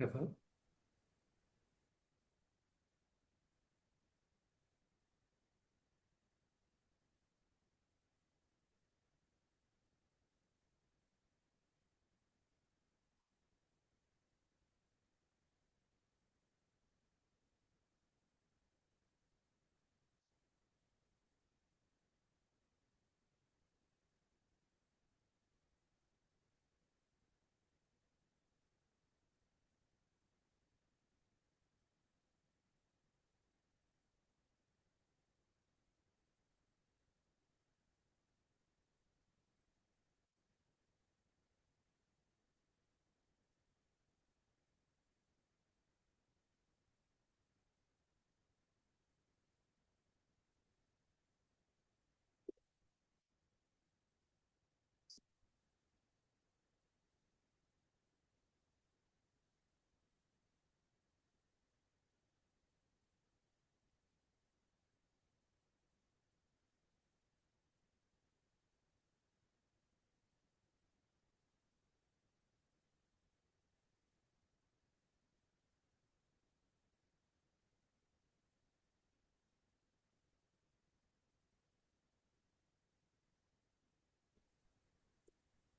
Uh-huh.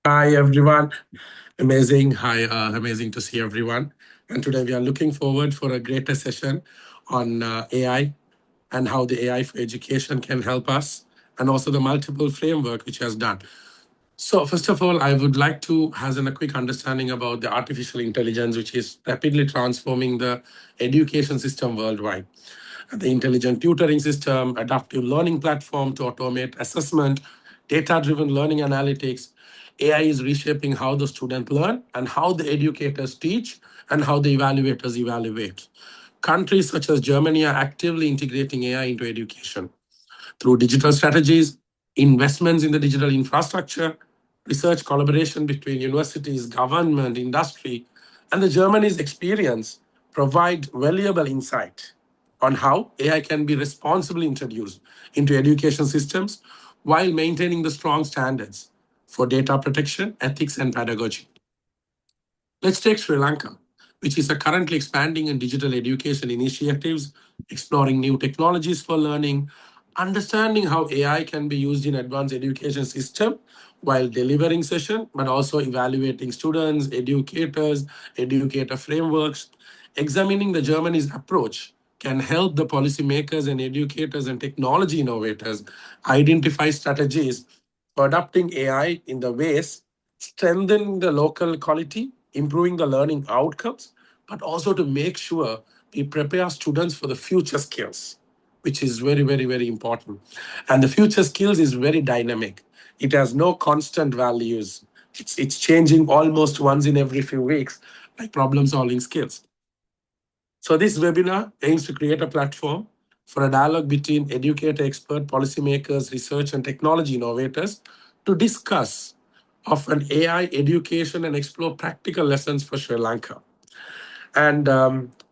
Hi, everyone. Amazing. Hi, amazing to see everyone. And today we are looking forward for a greater session on AI and how the AI for education can help us, and also the multiple framework which has done. So, first of all, I would like to have a quick understanding about the artificial intelligence, which is rapidly transforming the education system worldwide. The intelligent tutoring system, adaptive learning platform to automate assessment, data-driven learning analytics. AI is reshaping how the students learn and how the educators teach and how the evaluators evaluate. Countries such as Germany are actively integrating AI into education through digital strategies, investments in the digital infrastructure, research collaboration between universities, government, industry, and the Germany's experience provide valuable insight on how AI can be responsibly introduced into education systems while maintaining the strong standards for data protection, ethics, and pedagogy. Let's take Sri Lanka, which is currently expanding in digital education initiatives, exploring new technologies for learning, understanding how AI can be used in advanced education system while delivering session, but also evaluating students, educators, educator frameworks, examining the Germany's approach can help the policymakers and educators and technology innovators identify strategies for adopting AI in the ways strengthening the local quality, improving the learning outcomes, but also to make sure we prepare students for the future skills, which is very, very, very important. And the future skills is very dynamic. It has no constant values. It's changing almost once in every few weeks, like problem solving skills. So this webinar aims to create a platform for a dialogue between educator, expert, policymakers, research, and technology innovators to discuss of an AI education and explore practical lessons for Sri Lanka. And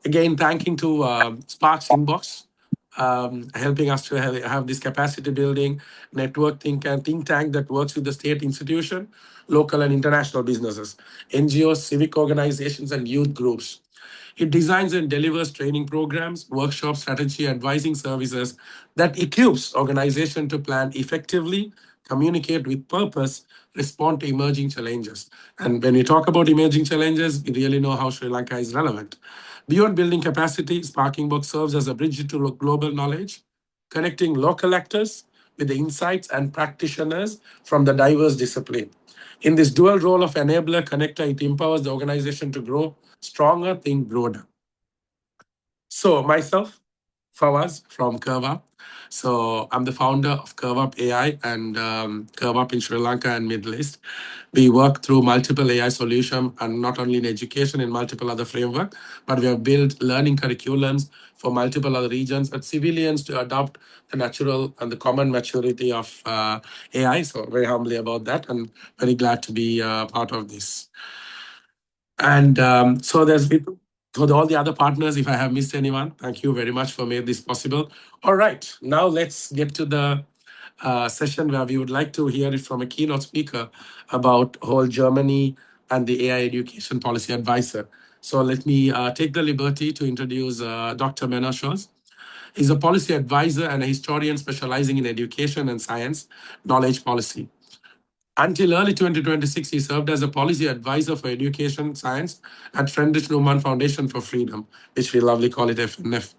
again, thanking to Sparks Inbox, helping us to have this capacity building network think tank that works with the state institution, local and international businesses, NGOs, civic organizations, and youth groups. It designs and delivers training programs, workshop strategy, advising services that equips organization to plan effectively, communicate with purpose, respond to emerging challenges. And when we talk about emerging challenges, we really know how Sri Lanka is relevant. Beyond building capacity, Sparking Box serves as a bridge to global knowledge, connecting local actors with the insights and practitioners from the diverse discipline. In this dual role of enabler, connector, it empowers the organization to grow stronger, think broader. So myself, Fawaz from CurveUp. So I'm the founder of CurveUp AI and CurveUp in Sri Lanka and Middle East. We work through multiple AI solutions and not only in education, in multiple other framework, but we have built learning curriculums for multiple other regions and civilians to adopt the natural and the common maturity of AI. So very humbly about that and very glad to be part of this. And so there's been for all the other partners, if I have missed anyone, thank you very much for made this possible. All right, now let's get to the session where we would like to hear it from a keynote speaker about whole Germany and the AI education policy advisor. So let me take the liberty to introduce Dr. Menashos. He's a policy advisor and a historian specializing in education and science knowledge policy. Until early 2026, he served as a policy advisor for education science at Friedrich Naumann Foundation for Freedom, which we lovely call it FNF,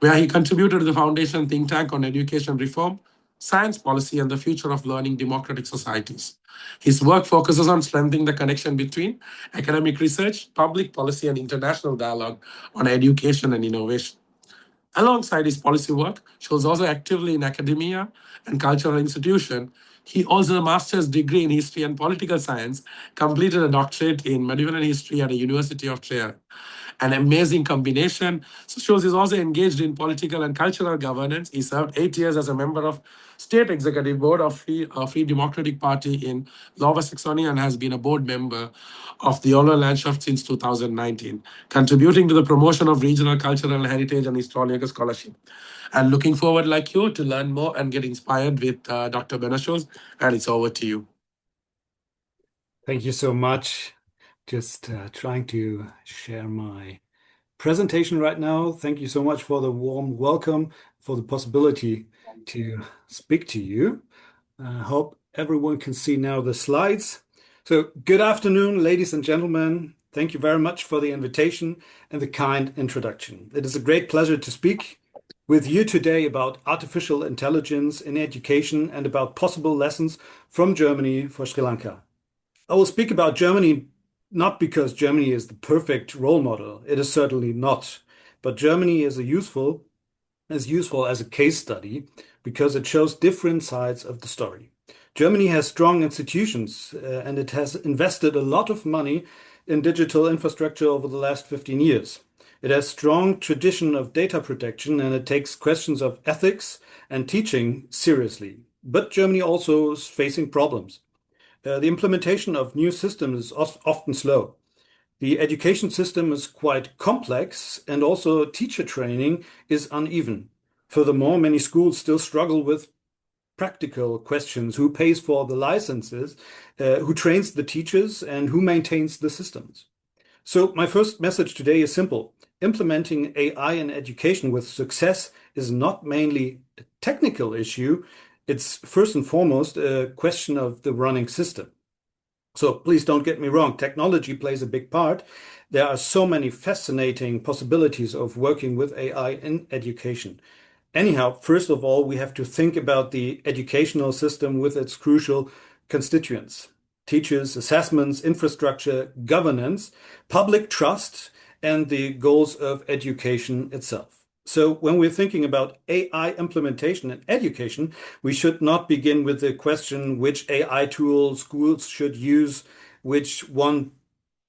where he contributed to the foundation think tank on education reform, science policy, and the future of learning democratic societies. His work focuses on strengthening the connection between academic research, public policy, and international dialogue on education and innovation. Alongside his policy work, she was also actively in academia and cultural institution. He holds a master's degree in history and political science, completed a doctorate in medieval history at the University of Trier. An amazing combination. So shows he's also engaged in political and cultural governance. He served 8 years as a member of State Executive Board of Free Democratic Party in Lower Saxony and has been a board member of the Oller Landschaft since 2019, contributing to the promotion of regional cultural heritage and historical scholarship. And looking forward, like you, to learn more and get inspired with Dr. Benashos. And it's over to you. Thank you so much. Just trying to share my presentation right now. Thank you so much for the warm welcome, for the possibility to speak to you. I hope everyone can see now the slides. So good afternoon, ladies and gentlemen. Thank you very much for the invitation and the kind introduction. It is a great pleasure to speak with you today about artificial intelligence in education and about possible lessons from Germany for Sri Lanka. I will speak about Germany not because Germany is the perfect role model. It is certainly not. But Germany is useful as a case study because it shows different sides of the story. Germany has strong institutions and it has invested a lot of money in digital infrastructure over the last 15 years. It has strong tradition of data protection and it takes questions of ethics and teaching seriously. But Germany also is facing problems. The implementation of new systems is often slow. The education system is quite complex and also teacher training is uneven. Furthermore, many schools still struggle with practical questions. Who pays for the licenses? Who trains the teachers? And who maintains the systems? So my first message today is simple. Implementing AI in education with success is not mainly a technical issue. It's first and foremost a question of the running system. So please don't get me wrong, technology plays a big part. There are so many fascinating possibilities of working with AI in education. Anyhow, first of all, we have to think about the educational system with its crucial constituents: teachers, assessments, infrastructure, governance, public trust, and the goals of education itself. So when we're thinking about AI implementation in education, we should not begin with the question which AI tool schools should use, which one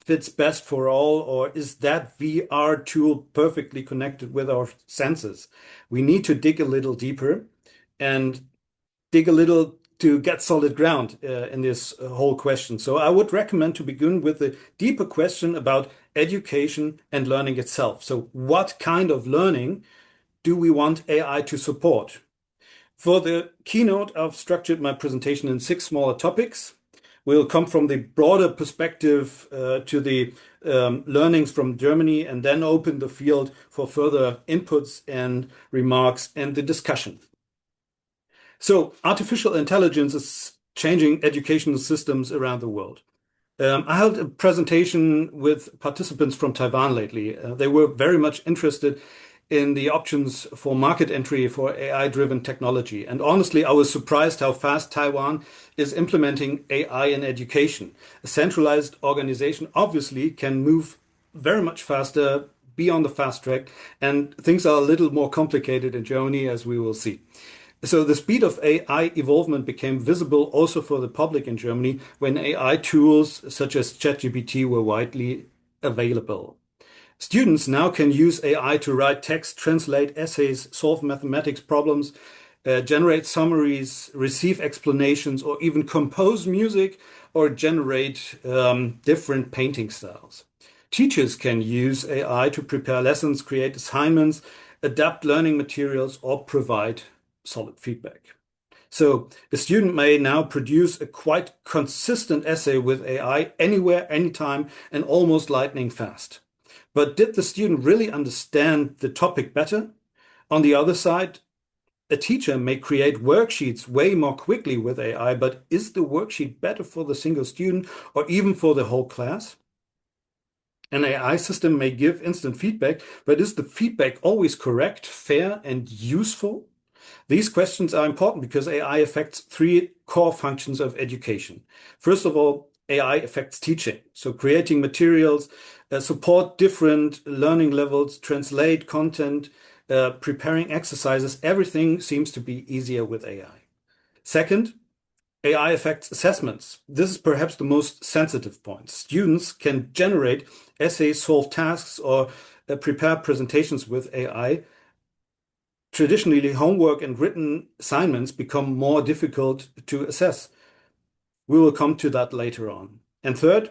fits best for all, or is that VR tool perfectly connected with our senses? We need to dig a little deeper and dig a little to get solid ground in this whole question. So I would recommend to begin with the deeper question about education and learning itself. So what kind of learning do we want AI to support? For the keynote, I've structured my presentation in 6 smaller topics. We'll come from the broader perspective to the learnings from Germany and then open the field for further inputs and remarks and the discussion. So artificial intelligence is changing educational systems around the world. I held a presentation with participants from Taiwan lately. They were very much interested in the options for market entry for AI-driven technology. And honestly, I was surprised how fast Taiwan is implementing AI in education. A centralized organization obviously can move very much faster, be on the fast track, and things are a little more complicated in Germany, as we will see. So the speed of AI evolvement became visible also for the public in Germany when AI tools such as ChatGPT were widely available. Students now can use AI to write text, translate essays, solve mathematics problems, generate summaries, receive explanations, or even compose music or generate different painting styles. Teachers can use AI to prepare lessons, create assignments, adapt learning materials, or provide solid feedback. So a student may now produce a quite consistent essay with AI anywhere, anytime, and almost lightning fast. But did the student really understand the topic better? On the other side, a teacher may create worksheets way more quickly with AI, but is the worksheet better for the single student or even for the whole class? An AI system may give instant feedback, but is the feedback always correct, fair, and useful? These questions are important because AI affects three core functions of education. First of all, AI affects teaching. So creating materials, support different learning levels, translate content, preparing exercises, everything seems to be easier with AI. Second, AI affects assessments. This is perhaps the most sensitive point. Students can generate essays, solve tasks, or prepare presentations with AI. Traditionally, homework and written assignments become more difficult to assess. We will come to that later on. And third,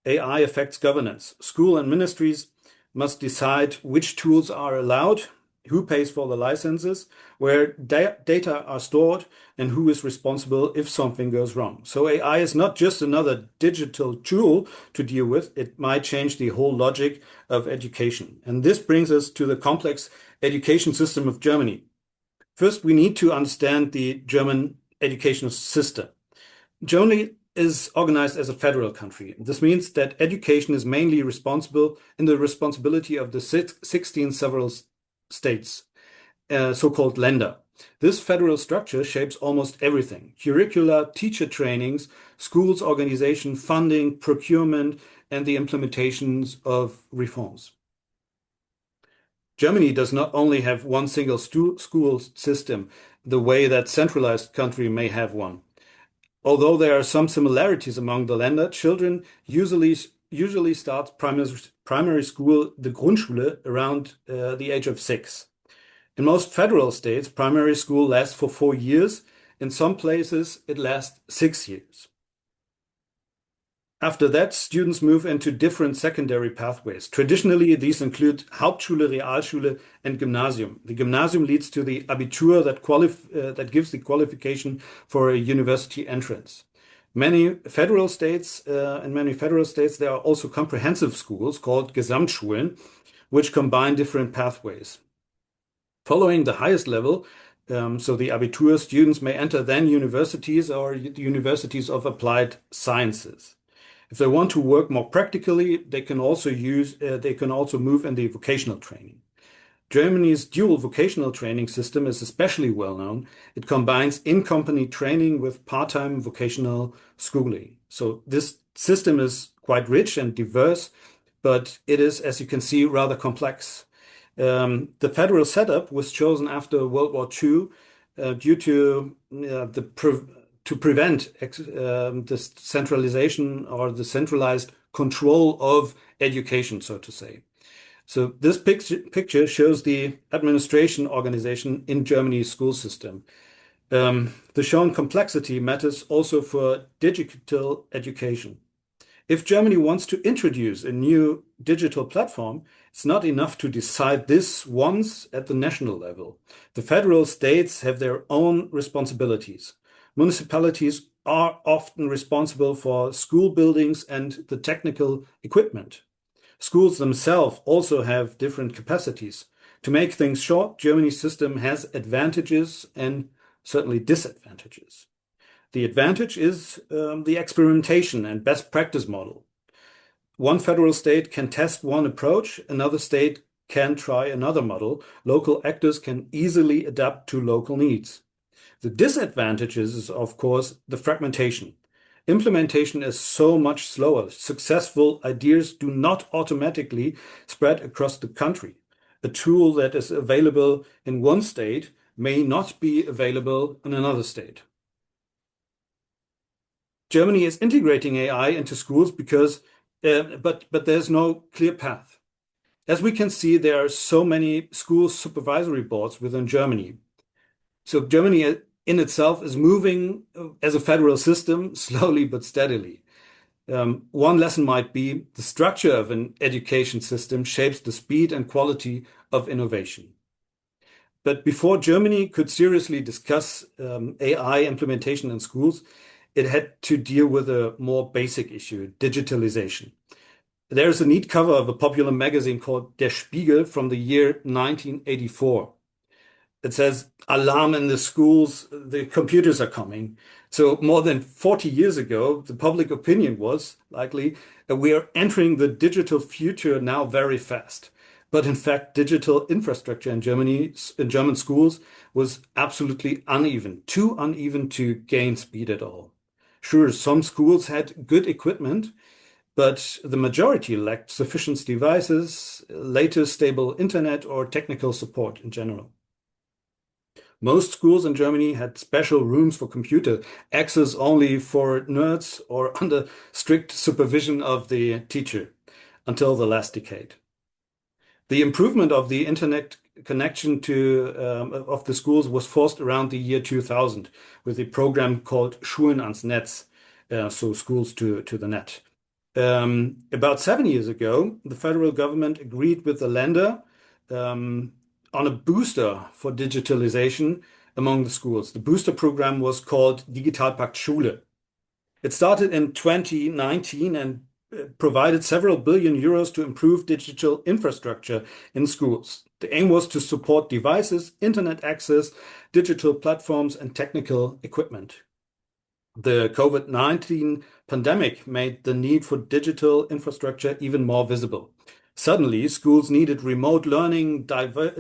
AI affects governance. School and ministries must decide which tools are allowed, who pays for the licenses, where data are stored, and who is responsible if something goes wrong. So AI is not just another digital tool to deal with, it might change the whole logic of education. And this brings us to the complex education system of Germany. First, we need to understand the German educational system. Germany is organized as a federal country. This means that education is mainly responsible in the responsibility of the 16 several states, so-called Länder. This federal structure shapes almost everything: curricula, teacher trainings, schools organization, funding, procurement, and the implementations of reforms. Germany does not only have one single school system, the way that centralized country may have one. Although there are some similarities among the Länder, children usually start primary school, the Grundschule, around the age of 6. In most federal states, primary school lasts for 4 years. In some places, it lasts 6 years. After that, students move into different secondary pathways. Traditionally, these include Hauptschule, Realschule, and Gymnasium. The Gymnasium leads to the Abitur that gives the qualification for a university entrance. In many federal states, there are also comprehensive schools called Gesamtschulen, which combine different pathways. Following the highest level, so the Abitur, students may enter then universities or the universities of applied sciences. If they want to work more practically, they can also move in the vocational training. Germany's dual vocational training system is especially well known. It combines in-company training with part-time vocational schooling. So this system is quite rich and diverse, but it is, as you can see, rather complex. The federal setup was chosen after World War II due to to prevent the centralization or the centralized control of education, so to say. So this picture shows the administration organization in Germany's school system. The shown complexity matters also for digital education. If Germany wants to introduce a new digital platform, it's not enough to decide this once at the national level. The federal states have their own responsibilities. Municipalities are often responsible for school buildings and the technical equipment. Schools themselves also have different capacities. To make things short, Germany's system has advantages and certainly disadvantages. The advantage is the experimentation and best practice model. One federal state can test one approach, another state can try another model. Local actors can easily adapt to local needs. The disadvantages is, of course, the fragmentation. Implementation is so much slower. Successful ideas do not automatically spread across the country. A tool that is available in one state may not be available in another state. Germany is integrating AI into schools but there's no clear path. As we can see, there are so many school supervisory boards within Germany. So Germany in itself is moving as a federal system slowly but steadily. One lesson might be the structure of an education system shapes the speed and quality of innovation. But before Germany could seriously discuss AI implementation in schools, it had to deal with a more basic issue, digitalization. There's a neat cover of a popular magazine called Der Spiegel from the year 1984. It says, "Alarm in the schools, the computers are coming." So more than 40 years ago, the public opinion was likely that we are entering the digital future now very fast. But in fact, digital infrastructure in Germany, in German schools, was absolutely uneven, too uneven to gain speed at all. Sure, some schools had good equipment, but the majority lacked sufficient devices, later stable internet, or technical support in general. Most schools in Germany had special rooms for computer access only for nerds or under strict supervision of the teacher until the last decade. The improvement of the internet connection of the schools was forced around the year 2000 with a program called Schulen ans Netz, so schools to the net. About 7 years ago, the federal government agreed with the Länder on a booster for digitalization among the schools. The booster program was called Digitalpakt Schule. It started in 2019 and provided several billion euros to improve digital infrastructure in schools. The aim was to support devices, internet access, digital platforms, and technical equipment. The COVID-19 pandemic made the need for digital infrastructure even more visible. Suddenly, schools needed remote learning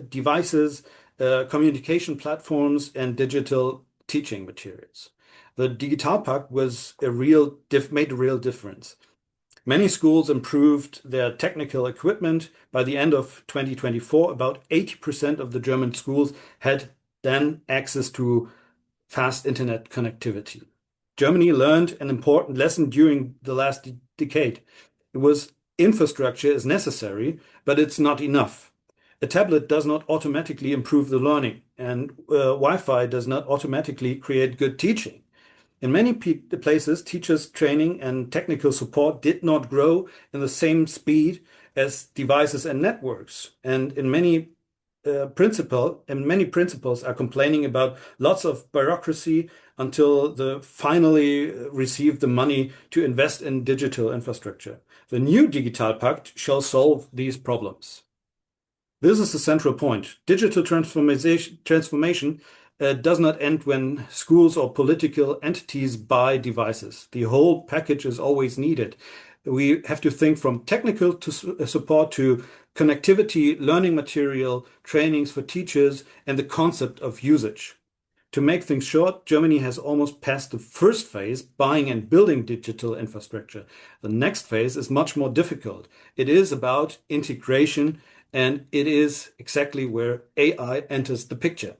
devices, communication platforms, and digital teaching materials. The Digitalpakt made a real difference. Many schools improved their technical equipment. By the end of 2024, about 80% of the German schools had then access to fast internet connectivity. Germany learned an important lesson during the last decade. It was infrastructure is necessary, but it's not enough. A tablet does not automatically improve the learning, and Wi-Fi does not automatically create good teaching. In many places, teachers' training and technical support did not grow in the same speed as devices and networks. And many principals are complaining about lots of bureaucracy until they finally receive the money to invest in digital infrastructure. The new Digitalpakt shall solve these problems. This is the central point. Digital transformation does not end when schools or political entities buy devices. The whole package is always needed. We have to think from technical support to connectivity, learning material, trainings for teachers, and the concept of usage. To make things short, Germany has almost passed the first phase, buying and building digital infrastructure. The next phase is much more difficult. It is about integration, and it is exactly where AI enters the picture.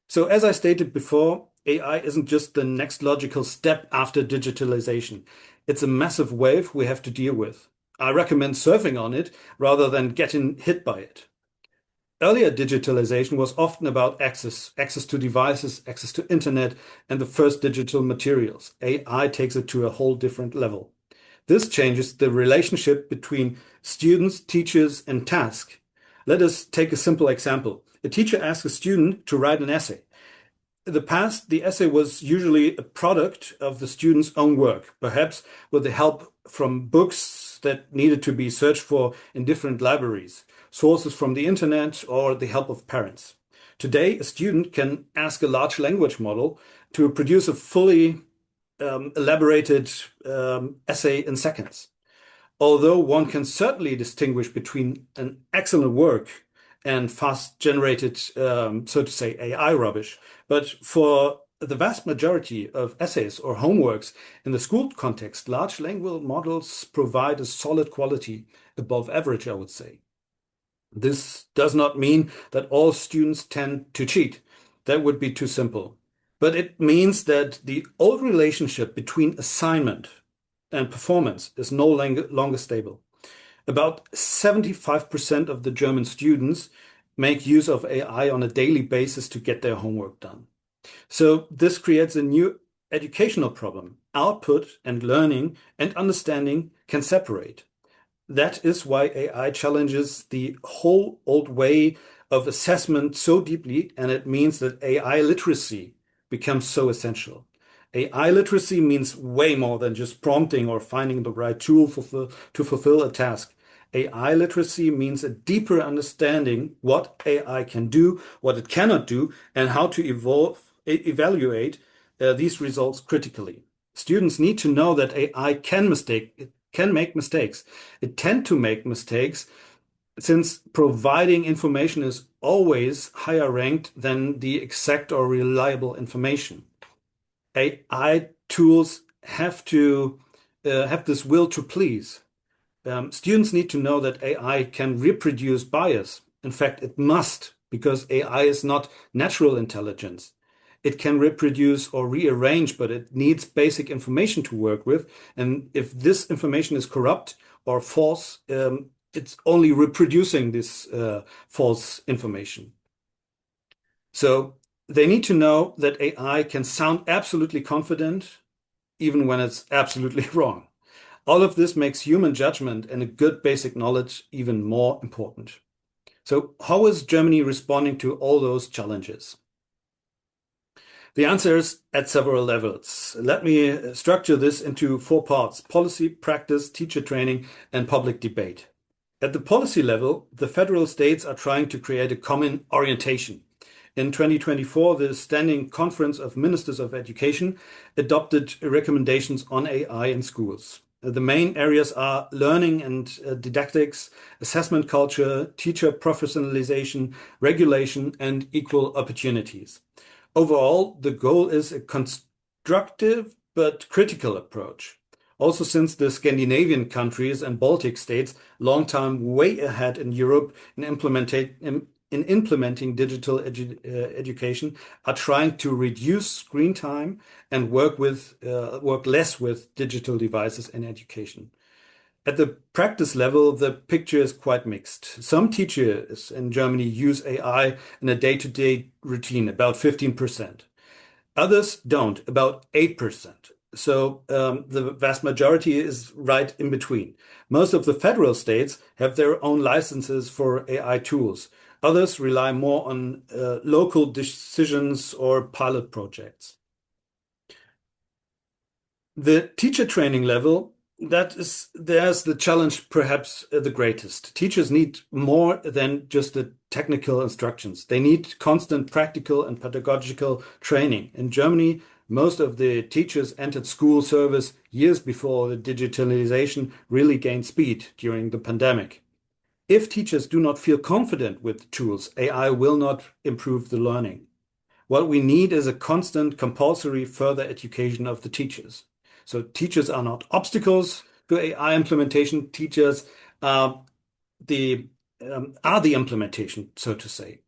So as I stated before, AI isn't just the next logical step after digitalization. It's a massive wave we have to deal with. I recommend surfing on it rather than getting hit by it. Earlier digitalization was often about access to devices, access to internet, and the first digital materials. AI takes it to a whole different level. This changes the relationship between students, teachers, and task. Let us take a simple example. A teacher asks a student to write an essay. In the past, the essay was usually a product of the student's own work, perhaps with the help from books that needed to be searched for in different libraries, sources from the internet, or the help of parents. Today, a student can ask a large language model to produce a fully elaborated essay in seconds. Although one can certainly distinguish between an excellent work and fast generated, so to say, AI rubbish. But for the vast majority of essays or homeworks in the school context, large language models provide a solid quality, above average, I would say. This does not mean that all students tend to cheat. That would be too simple. But it means that the old relationship between assignment and performance is no longer stable. About 75% of the German students make use of AI on a daily basis to get their homework done. So this creates a new educational problem. Output and learning and understanding can separate. That is why AI challenges the whole old way of assessment so deeply, and it means that AI literacy becomes so essential. AI literacy means way more than just prompting or finding the right tool to fulfill a task. AI literacy means a deeper understanding what AI can do, what it cannot do, and how to evaluate these results critically. Students need to know that AI it can make mistakes. It tend to make mistakes since providing information is always higher ranked than the exact or reliable information. AI tools have to have this will to please. Students need to know that AI can reproduce bias. In fact, it must, because AI is not natural intelligence. It can reproduce or rearrange, but it needs basic information to work with. And if this information is corrupt or false, it's only reproducing this false information. So they need to know that AI can sound absolutely confident, even when it's absolutely wrong. All of this makes human judgment and a good basic knowledge even more important. So, how is Germany responding to all those challenges? The answer is at several levels. Let me structure this into four parts: policy, practice, teacher training, and public debate. At the policy level, the federal states are trying to create a common orientation. In 2024, the Standing Conference of Ministers of Education adopted recommendations on AI in schools. The main areas are learning and didactics, assessment culture, teacher professionalization, regulation, and equal opportunities. Overall, the goal is a constructive but critical approach. Also, since the Scandinavian countries and Baltic states, long time way ahead in Europe in implementing digital education, are trying to reduce screen time and work less with digital devices in education. At the practice level, the picture is quite mixed. Some teachers in Germany use AI in a day-to-day routine, about 15%. Others don't, about 8%. So the vast majority is right in between. Most of the federal states have their own licenses for AI tools. Others rely more on local decisions or pilot projects. The teacher training level, there's the challenge perhaps the greatest. Teachers need more than just the technical instructions. They need constant practical and pedagogical training. In Germany, most of the teachers entered school service years before the digitalization really gained speed during the pandemic. If teachers do not feel confident with tools, AI will not improve the learning. What we need is a constant compulsory further education of the teachers. So teachers are not obstacles to AI implementation. Teachers are the implementation, so to say.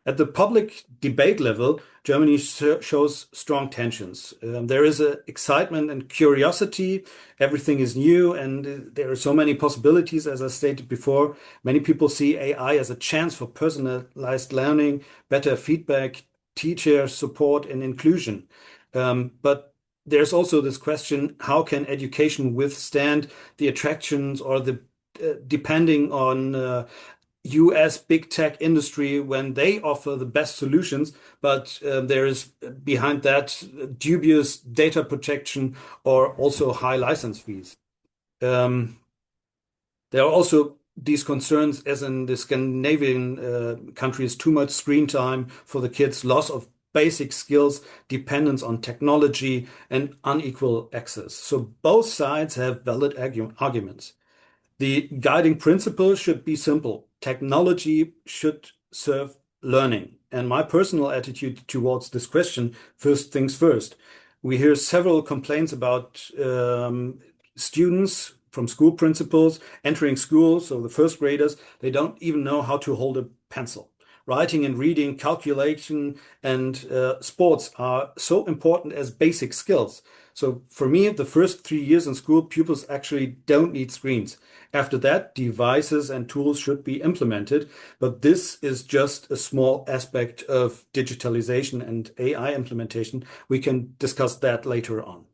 At the public debate level, Germany shows strong tensions. There is excitement and curiosity. Everything is new, and there are so many possibilities, as I stated before. Many people see AI as a chance for personalized learning, better feedback, teacher support, and inclusion. But there's also this question, how can education withstand the attractions or the depending on US big tech industry when they offer the best solutions, but there is behind that dubious data protection or also high license fees. Um, there are also these concerns, as in the Scandinavian countries, too much screen time for the kids, loss of basic skills, dependence on technology, and unequal access. So both sides have valid arguments. The guiding principle should be simple. Technology should serve learning. And my personal attitude towards this question, first things first. We hear several complaints about students from school principals entering school, so the first graders, they don't even know how to hold a pencil. Writing and reading, calculation, and sports are so important as basic skills. So for me, the first 3 years in school, pupils actually don't need screens. After that, devices and tools should be implemented, but this is just a small aspect of digitalization and AI implementation. We can discuss that later on.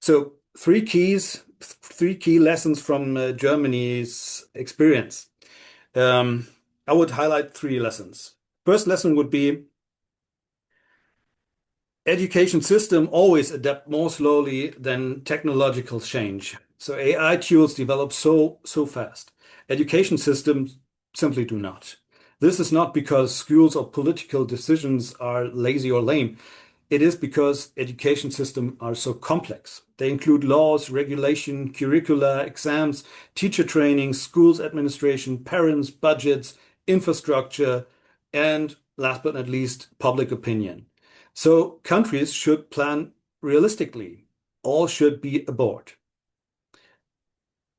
So three key lessons from Germany's experience. I would highlight three lessons. First lesson would be education system always adapt more slowly than technological change. So AI tools develop so fast. Education systems simply do not. This is not because schools or political decisions are lazy or lame. It is because education systems are so complex. They include laws, regulation, curricula, exams, teacher training, schools administration, parents, budgets, infrastructure, and last but not least, public opinion. So countries should plan realistically. All should be aboard.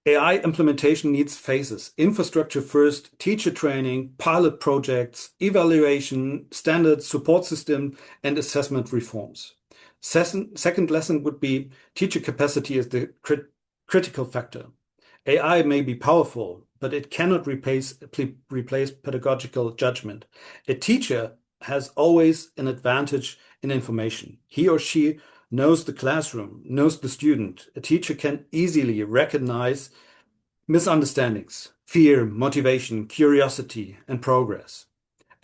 AI implementation needs phases: infrastructure first, teacher training, pilot projects, evaluation, standards, support system, and assessment reforms. Second lesson would be teacher capacity is the critical factor. AI may be powerful, but it cannot replace pedagogical judgment. A teacher has always an advantage in information. He or she knows the classroom, knows the student. A teacher can easily recognize misunderstandings, fear, motivation, curiosity, and progress.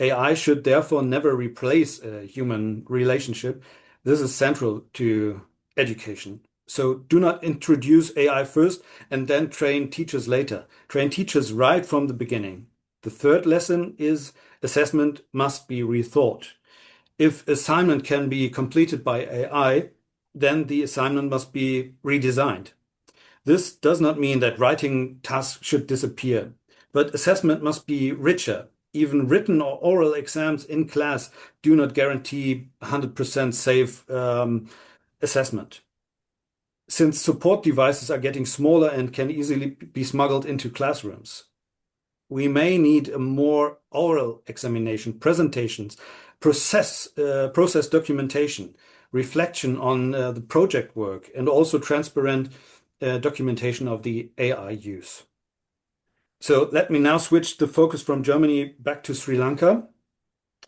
AI should therefore never replace a human relationship. This is central to education. So do not introduce AI first and then train teachers later. Train teachers right from the beginning. The third lesson is assessment must be rethought. If assignment can be completed by AI, then the assignment must be redesigned. This does not mean that writing tasks should disappear, but assessment must be richer. Even written or oral exams in class do not guarantee 100% safe assessment. Since support devices are getting smaller and can easily be smuggled into classrooms, we may need a more oral examination, presentations, process documentation, reflection on the project work, and also transparent documentation of the AI use. So let me now switch the focus from Germany back to Sri Lanka.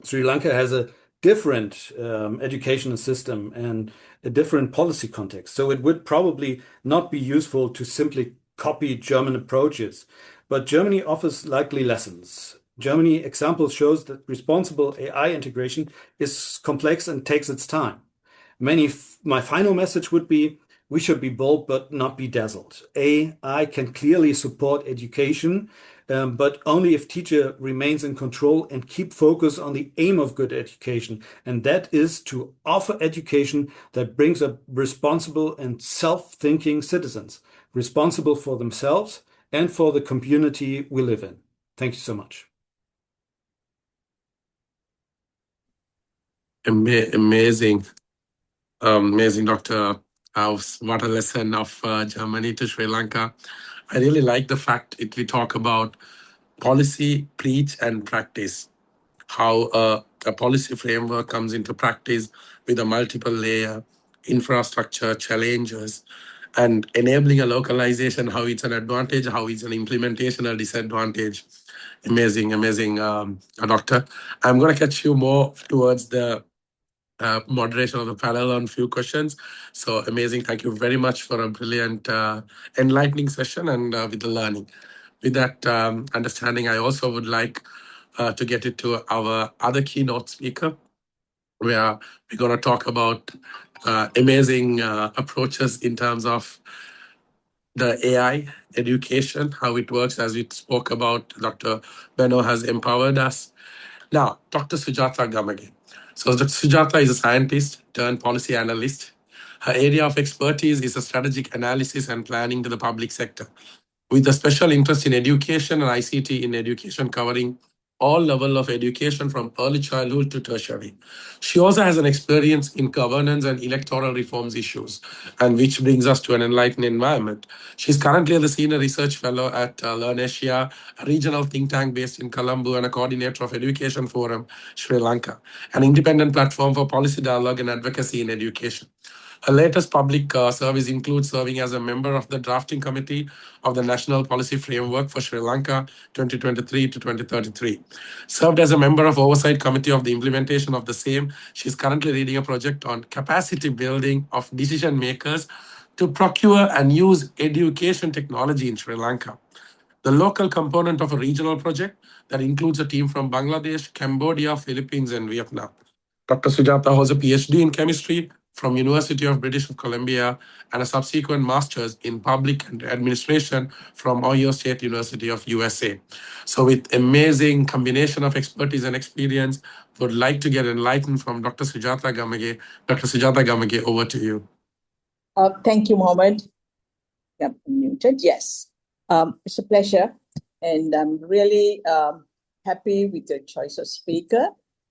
Sri Lanka has a different educational system and a different policy context. So it would probably not be useful to simply copy German approaches, but Germany offers likely lessons. Germany example shows that responsible AI integration is complex and takes its time. My final message would be we should be bold but not be dazzled. AI can clearly support education, but only if teacher remains in control and keep focus on the aim of good education, and that is to offer education that brings up responsible and self-thinking citizens, responsible for themselves and for the community we live in. Thank you so much. Amazing. Amazing, Dr. House. What a lesson of Germany to Sri Lanka. I really like the fact that we talk about policy, preach, and practice. How a policy framework comes into practice with a multiple layer infrastructure challenges and enabling a localization, how it's an advantage, how it's an implementation a disadvantage. Amazing, amazing, Doctor. I'm going to catch you more towards the moderation of the panel on few questions. So amazing. Thank you very much for a brilliant, enlightening session and with the learning. With that understanding, I also would like to get into our other keynote speaker, where we're going to talk about amazing approaches in terms of the AI education, how it works, as we spoke about. Dr. Benno has empowered us. Now, Dr. Sujata Gamage. So, Dr. Sujata is a scientist turned policy analyst. Her area of expertise is a strategic analysis and planning to the public sector, with a special interest in education and ICT in education, covering all level of education from early childhood to tertiary. She also has an experience in governance and electoral reforms issues, and which brings us to an enlightened environment. She's currently the Senior Research Fellow at Learn Asia, a regional think tank based in Colombo, and a coordinator of Education Forum, Sri Lanka, an independent platform for policy dialogue and advocacy in education. Her latest public service includes serving as a member of the drafting committee of the National Policy Framework for Sri Lanka 2023 to 2033. Served as a member of Oversight Committee of the implementation of the same, she is currently leading a project on capacity building of decision makers to procure and use education technology in Sri Lanka, the local component of a regional project that includes a team from Bangladesh, Cambodia, Philippines, and Vietnam. Dr. Sujata holds a PhD in chemistry from University of British Columbia and a subsequent master's in public administration from Ohio State University of USA. So with amazing combination of expertise and experience, would like to get enlightened from Dr. Sujata Gamage. Dr. Sujata Gamage, over to you. Thank you, Mohammed. I'm muted. Yes, it's a pleasure, and I'm really happy with your choice of speaker.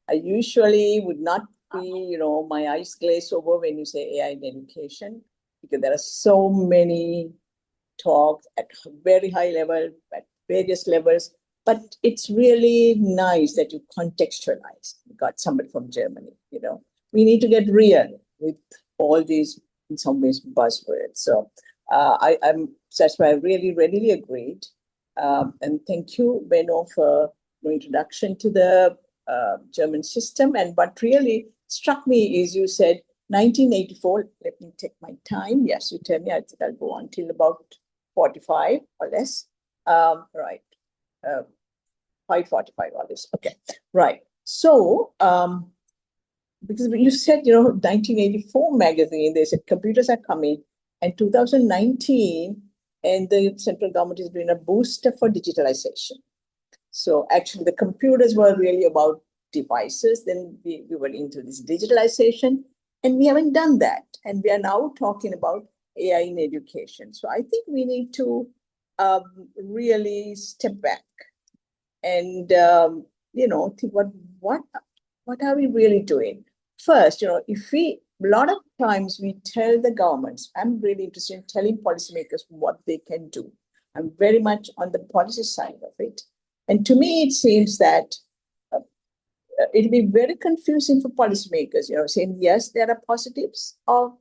I usually would not be, my eyes glaze over when you say AI in education, because there are so many talks at very high level, at various levels. But it's really nice that you contextualize. You got somebody from Germany. We need to get real with all these, in some ways, buzzwords. So that's why I really readily agreed. And thank you, Benno, for the introduction to the German system. And what really struck me is you said 1984. Let me take my time. Yes, you tell me. I think I'll go until about 45 or less. Right. 5:45 or less. Okay. Right. So, because you said, 1984 magazine, they said computers are coming, and 2019, and the central government is doing a booster for digitalization. So actually, the computers were really about devices. Then we were into this digitalization, and we haven't done that. And we are now talking about AI in education. So I think we need to really step back and think what are we really doing? First, if a lot of times we tell the governments, I'm really interested in telling policymakers what they can do. I'm very much on the policy side of it. And to me, it seems that it'll be very confusing for policymakers, saying, yes, there are positives of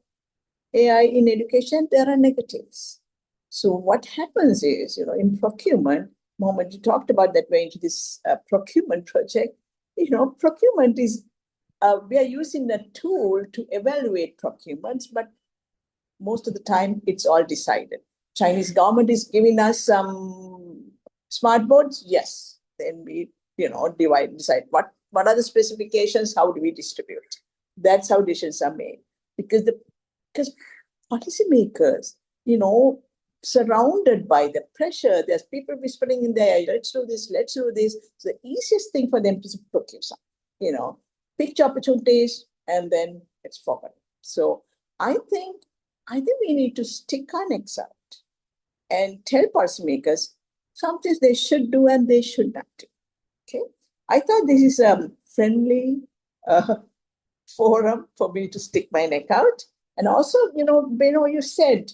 AI in education, there are negatives. So what happens is, in procurement, Mohammed, you talked about that way into this procurement project. Procurement is, we are using a tool to evaluate procurements, but most of the time it's all decided. Chinese government is giving us some smart boards. Yes. Then we, decide what are the specifications, how do we distribute? That's how decisions are made. Because policymakers, surrounded by the pressure, there's people whispering in their ear, let's do this, let's do this. So the easiest thing for them is to procure something, pitch opportunities, and then it's forgotten. So I think we need to stick our necks out and tell policymakers some things they should do and they should not do. Okay, I thought this is a friendly forum for me to stick my neck out. And also, Beno, you said,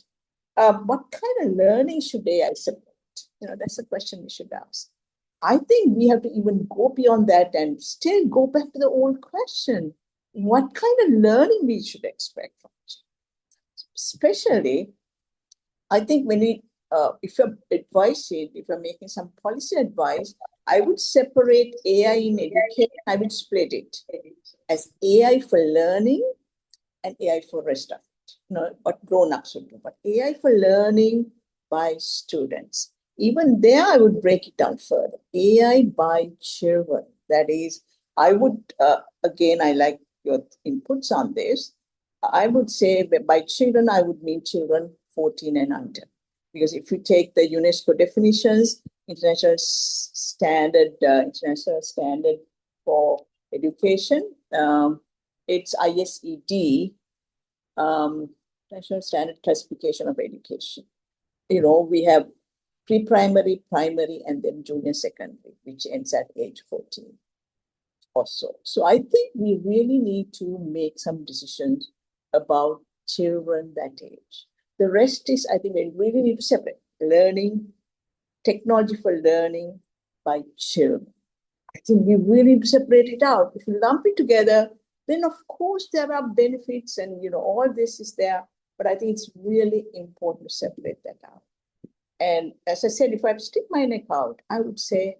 what kind of learning should AI support? That's a question we should ask. I think we have to even go beyond that and still go back to the old question. What kind of learning we should expect from it? Especially, I think when if you're advising, if you're making some policy advice, I would separate AI in education. I would split it as AI for learning and AI for rest of it. What grown-ups would do, but AI for learning by students. Even there, I would break it down further. AI by children. That is, I would, again, I like your inputs on this. I would say by children, I would mean children 14 and under. Because if you take the UNESCO definitions, international standard for education, it's ISED, National Standard Classification of Education. We have pre-primary, primary, and then junior secondary, which ends at age 14 or so. So I think we really need to make some decisions about children that age. The rest is, I think we really need to separate learning, technology for learning by children. I think we really need to separate it out. If you lump it together, then of course there are benefits and all this is there, but I think it's really important to separate that out. And as I said, if I stick my neck out, I would say,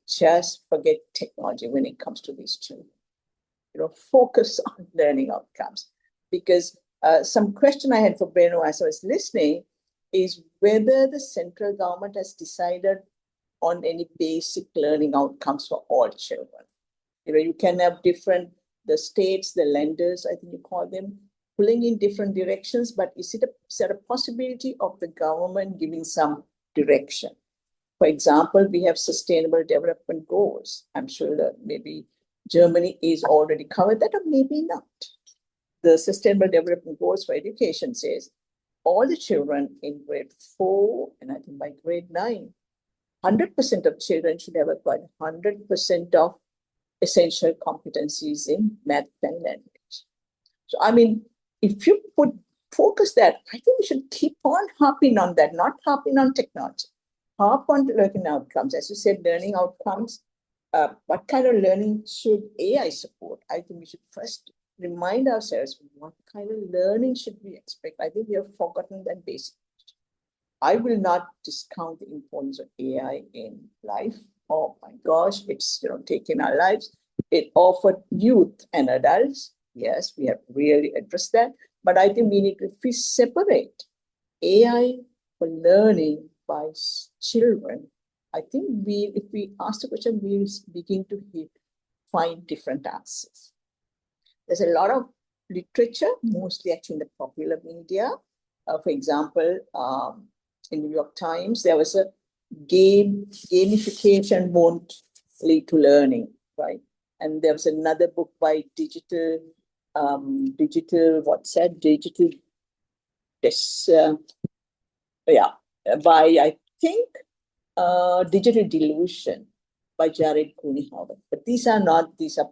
just forget technology when it comes to these children. Focus on learning outcomes. Because some question I had for Breno as I was listening is whether the central government has decided on any basic learning outcomes for all children. You can have the states, the lenders, I think you call them, pulling in different directions, but is it a possibility of the government giving some direction? For example, we have sustainable development goals. I'm sure that maybe Germany is already covered that, or maybe not. The sustainable development goals for education says all the children in grade 4, and I think by grade 9, 100% of children should have acquired 100% of essential competencies in math and language. So, I mean, if you focus that, I think we should keep on harping on that, not harping on technology. Harp on learning outcomes. As you said, learning outcomes. What kind of learning should AI support? I think we should first remind ourselves what kind of learning should we expect. I think we have forgotten that basic. I will not discount the importance of AI in life. Oh my gosh, it's taken our lives. It offered youth and adults. Yes, we have really addressed that. But I think we need to, if we separate AI for learning by children, I think if we ask the question, we'll begin to find different answers. There's a lot of literature, mostly actually in the popular media. For example, in New York Times, there was a gamification won't lead to learning, right? And there was another book by by I think Digital Delusion by Jared Cooney Howard. But these are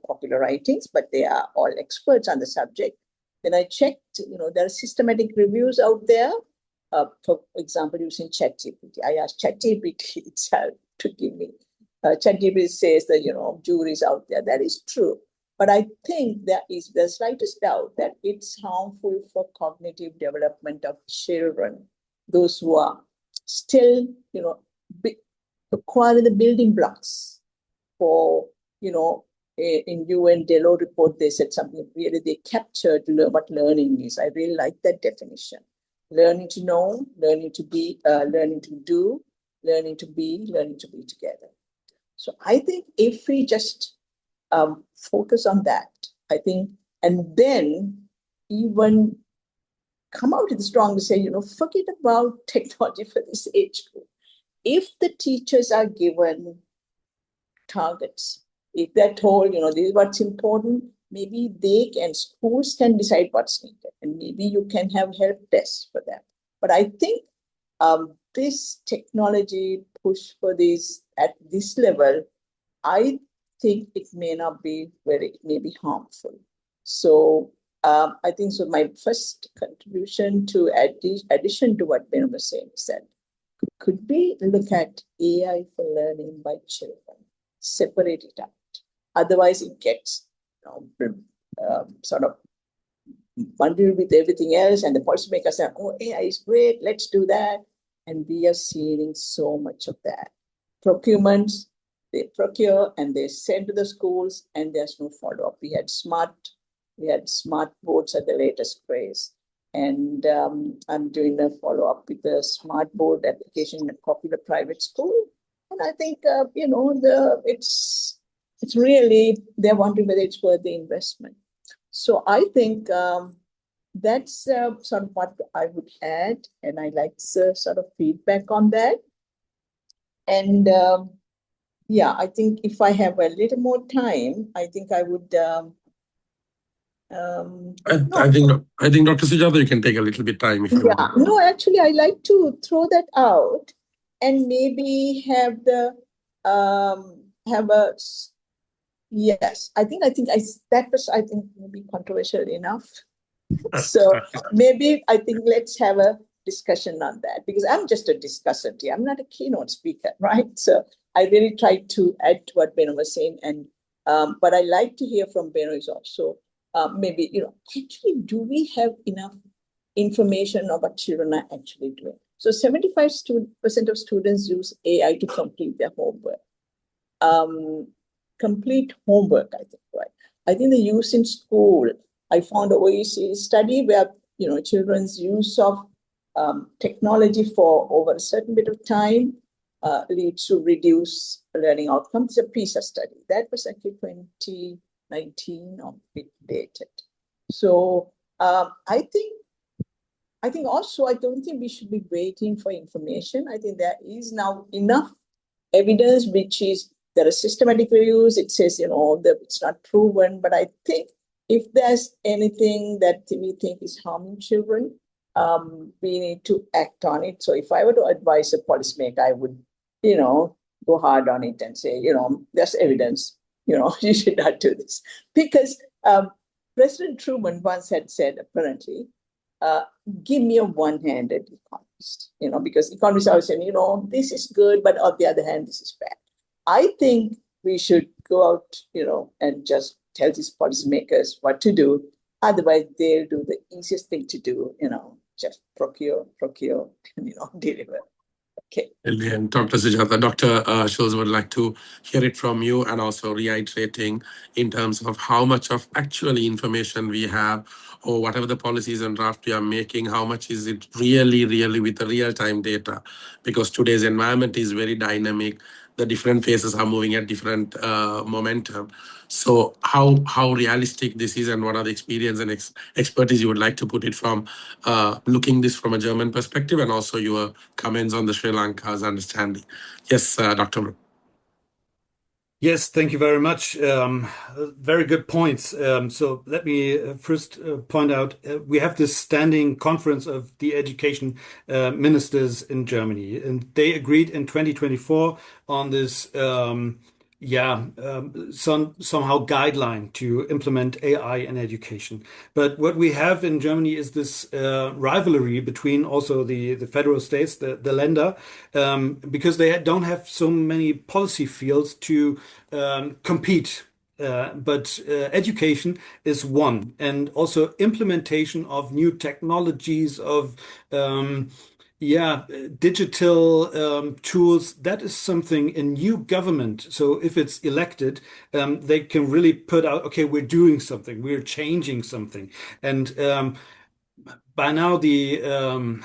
popular writings, but they are all experts on the subject. Then I checked, there are systematic reviews out there. For example, using ChatGPT. I asked ChatGPT itself to give me. ChatGPT says that, juries out there. That is true. But I think there is the slightest doubt that it's harmful for cognitive development of children, those who are still, acquiring the building blocks for, in UN Delo report, they said something really, they captured what learning is. I really like that definition. Learning to know, learning to be, learning to do, learning to be together. So I think if we just focus on that, I think, and then even come out with strong to say, forget about technology for this age group. If the teachers are given targets, if they're told, this is what's important, maybe schools can decide what's needed, and maybe you can have help desks for them. But I think this technology push for this at this level, I think it may be harmful. So I think so. My first contribution to addition to what Ben was saying is that could we look at AI for learning by children, separate it out. Otherwise, it gets sort of bundled with everything else, and the policymakers say, "Oh, AI is great, let's do that," and we are seeing so much of that. Procurements, they procure and they send to the schools, and there's no follow-up. We had smart boards at the latest craze, and I'm doing a follow-up with the smart board application in a popular private school, and I think it's really, they're wondering whether it's worth the investment. So I think that's sort of what I would add, and I like the sort of feedback on that. And I think if I have a little more time, I think I would. I think Dr. Sujata, you can take a little bit time if you want. No, actually, I like to throw that out and maybe have yes. I think that was maybe controversial enough. So maybe I think let's have a discussion on that, because I'm just a discussor here. I'm not a keynote speaker, right? So I really tried to add to what Beno was saying, and but I like to hear from Beno also. Maybe, actually, do we have enough information of what children are actually doing? So 75% of students use AI to complete their homework. Complete homework, I think, right? I think the use in school, I found a OECD study where, children's use of technology for over a certain bit of time, leads to reduce learning outcomes. It's a PISA study. That was actually 2019 or bit dated. So I think also, I don't think we should be waiting for information. I think there is now enough evidence, which is there are systematic reviews. It says, that it's not proven. But I think if there's anything that we think is harming children, we need to act on it. So if I were to advise a policymaker, I would, go hard on it and say, there's evidence, you should not do this. Because President Truman once had said, apparently, give me a one-handed economist, because economists are saying, this is good, but on the other hand, this is bad. I think we should go out, and just tell these policymakers what to do. Otherwise, they'll do the easiest thing to do, just procure, and, deliver. Okay. Brilliant, Dr. Sujata. Dr. Schulz would like to hear it from you, and also reiterating in terms of how much of actually information we have, or whatever the policies and draft we are making, how much is it really with the real-time data? Because today's environment is very dynamic. The different phases are moving at different momentum. So how realistic this is, and what are the experience and expertise you would like to put it from looking this from a German perspective, and also your comments on the Sri Lanka's understanding. Yes, Dr. Yes, thank you very much. Very good points. So let me first point out we have this standing conference of the education ministers in Germany, and they agreed in 2024 on this somehow guideline to implement AI in education. But what we have in Germany is this rivalry between also the federal states, the Länder, because they don't have so many policy fields to compete. But education is one, and also implementation of new technologies, of digital tools. That is something a new government. So if it's elected, they can really put out, okay, we're doing something, we're changing something. And by now the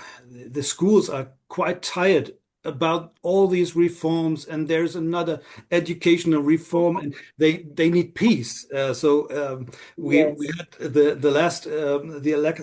schools are quite tired about all these reforms, and there's another educational reform, and they need peace. We had the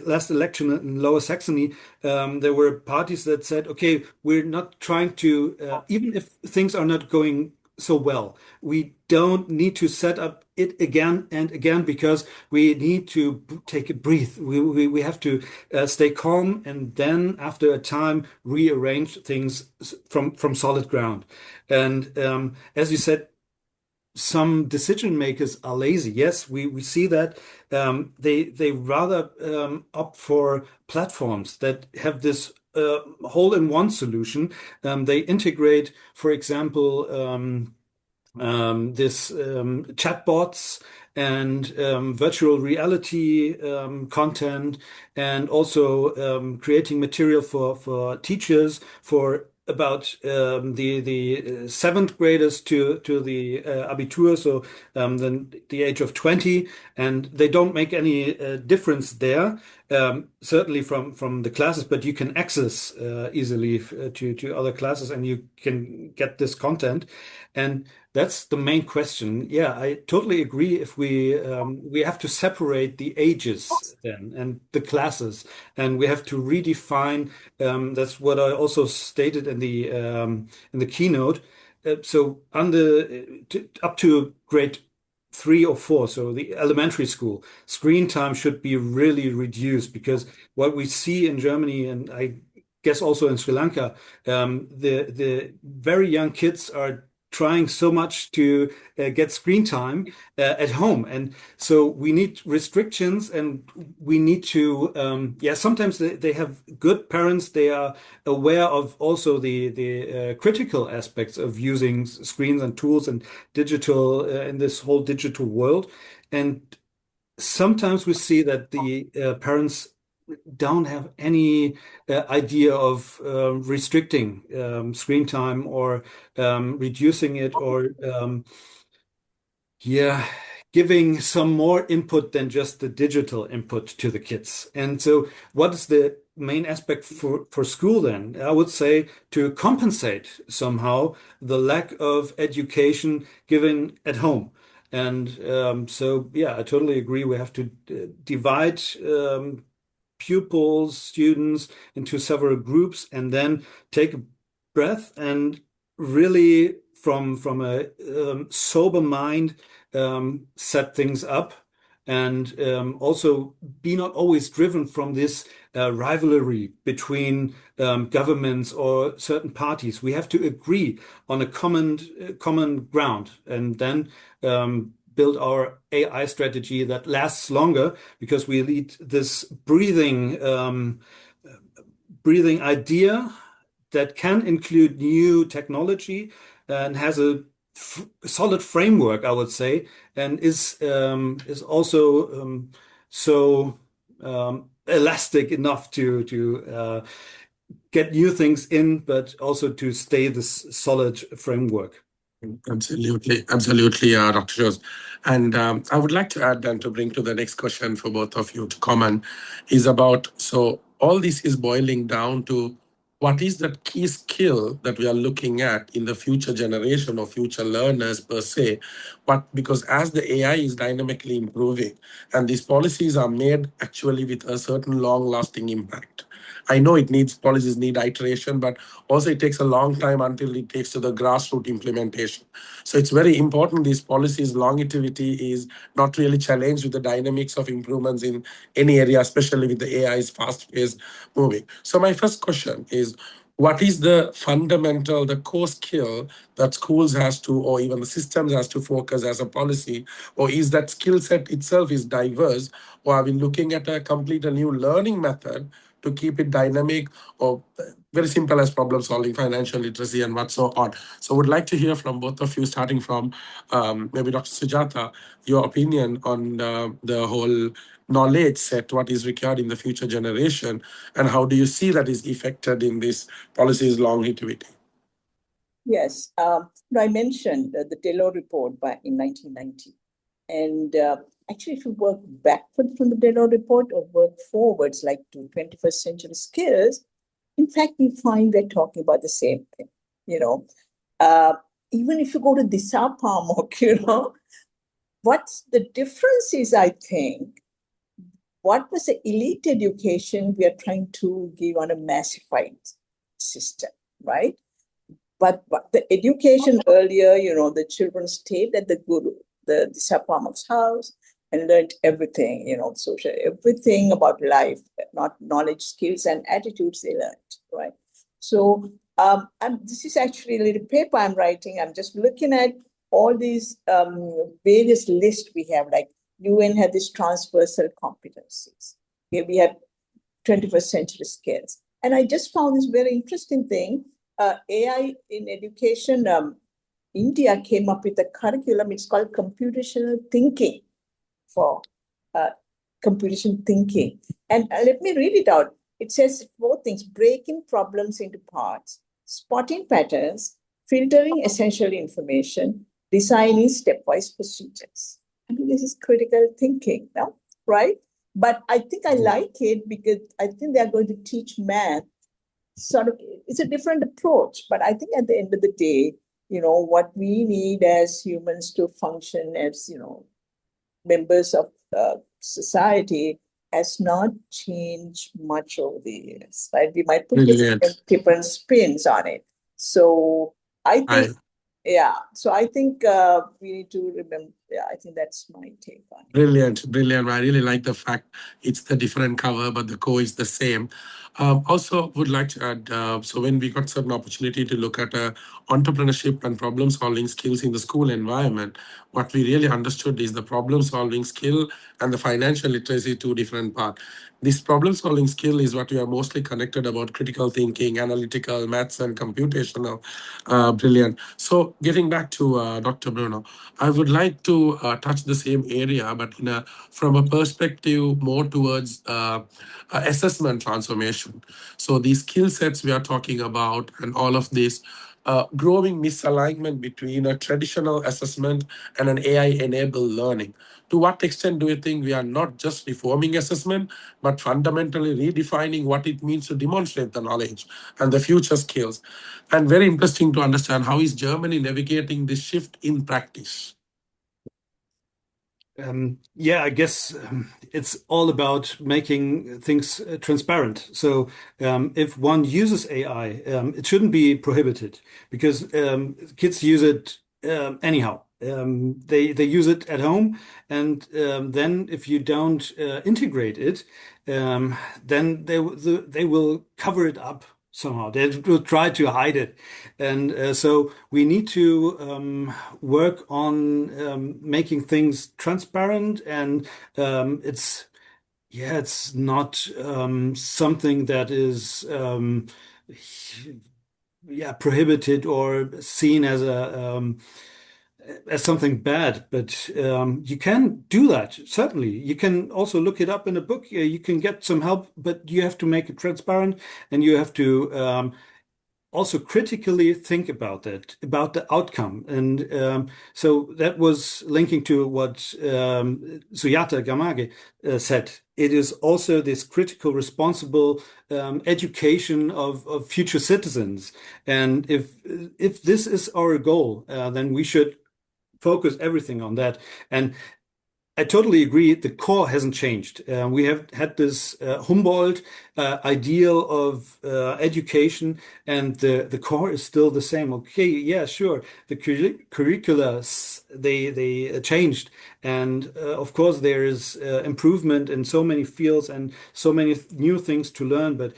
last election in Lower Saxony. There were parties that said, okay, we're not trying to even if things are not going so well, we don't need to set up it again and again, because we need to take a breath. We have to stay calm, and then after a time rearrange things from solid ground. And as you said, some decision makers are lazy. Yes, we see that. They rather opt for platforms that have this hole-in-one solution. They integrate, for example, this chatbots and virtual reality content, and also creating material for teachers, for about the seventh graders to the Abitur, so then the age of 20, and they don't make any difference there. Certainly from the classes, but you can access easily to other classes, and you can get this content. And that's the main question. Yeah, I totally agree. If we have to separate the ages then and the classes, and we have to redefine. That's what I also stated in the keynote. So up to grade 3 or 4, so the elementary school, screen time should be really reduced, because what we see in Germany, and I guess also in Sri Lanka, the very young kids are trying so much to get screen time at home. And so we need restrictions, and we need to, sometimes they have good parents. They are aware of also the critical aspects of using screens and tools and digital in this whole digital world. And sometimes we see that the parents don't have any idea of restricting screen time, or reducing it, or giving some more input than just the digital input to the kids. And so what is the main aspect for school then? I would say to compensate somehow the lack of education given at home. And so, yeah, I totally agree. We have to divide pupils, students into several groups and then take a breath and really from a sober mind set things up and also be not always driven from this rivalry between governments or certain parties. We have to agree on a common ground and then build our AI strategy that lasts longer because we lead this breathing idea that can include new technology and has a solid framework, I would say, and is also so elastic enough to get new things in, but also to stay this solid framework. Absolutely, absolutely, Dr. Jose. And I would like to add then to bring to the next question for both of you to comment is about, so all this is boiling down to what is that key skill that we are looking at in the future generation or future learners per se? Because as the AI is dynamically improving and these policies are made actually with a certain long-lasting impact. I know policies need iteration, but also it takes a long time until it takes to the grassroots implementation. So it's very important these policies' longevity is not really challenged with the dynamics of improvements in any area, especially with the AI's fast-paced moving. So my first question is, what is the fundamental, the core skill that schools has to, or even the systems has to focus as a policy, or is that skill set itself is diverse, or are we looking at a new learning method to keep it dynamic, or very simple as problem solving, financial literacy, and what so on? So would like to hear from both of you, starting from maybe Dr. Sujata, your opinion on the whole knowledge set, what is required in the future generation, and how do you see that is affected in this policy's longevity? Yes, I mentioned the Taylor report back in 1990. And actually, if you work backward from the Taylor report or work forwards, like to 21st century skills, in fact, we find we're talking about the same thing. Even if you go to Disa Pamuk, what's the difference is, I think, what was the elite education we are trying to give on a massified system, right? But the education earlier, the children stayed at the guru, the Disa Pamuk's house, and learned everything, social, everything about life, not knowledge, skills, and attitudes they learned, right? So this is actually a little paper I'm writing. I'm just looking at all these various lists we have, like UN had these transversal competencies. Okay, we have 21st century skills. And I just found this very interesting thing. AI in education, India came up with a curriculum. It's called computational thinking for computation thinking. And let me read it out. It says 4 things: breaking problems into parts, spotting patterns, filtering essential information, designing stepwise procedures. I mean, this is critical thinking now, right? But I think I like it because I think they're going to teach math. Sort of, it's a different approach, but I think at the end of the day, what we need as humans to function as, members of society has not changed much over the years, right? We might put different spins on it. So I think, so I think we need to remember, I think that's my take on it. Brilliant. I really like the fact it's the different cover, but the core is the same. Also, would like to add, so when we got certain opportunity to look at entrepreneurship and problem solving skills in the school environment, what we really understood is the problem solving skill and the financial literacy, 2 different parts. This problem solving skill is what we are mostly connected about: critical thinking, analytical, maths, and computational. Brilliant. So getting back to Dr. Bruno, I would like to touch the same area, but from a perspective more towards assessment transformation. So these skill sets we are talking about and all of this, growing misalignment between a traditional assessment and an AI-enabled learning. To what extent do you think we are not just reforming assessment, but fundamentally redefining what it means to demonstrate the knowledge and the future skills? And very interesting to understand, how is Germany navigating this shift in practice? Yeah, I guess it's all about making things transparent. So if one uses AI, it shouldn't be prohibited because kids use it anyhow. They use it at home, and then if you don't integrate it, then they will cover it up somehow. They will try to hide it, and so we need to work on making things transparent, and it's yeah, it's not something that is yeah, prohibited or seen as something bad, but you can do that. Certainly, you can also look it up in a book. You can get some help, but you have to make it transparent, and you have to also critically think about that, about the outcome. And so that was linking to what Suyata Gamage said. It is also this critical, responsible education of future citizens. And if this is our goal, then we should focus everything on that. And I totally agree. The core hasn't changed. We have had this Humboldt ideal of education, and the core is still the same. Okay, yeah, sure. The curricula they changed, and of course there is improvement in so many fields and so many new things to learn. But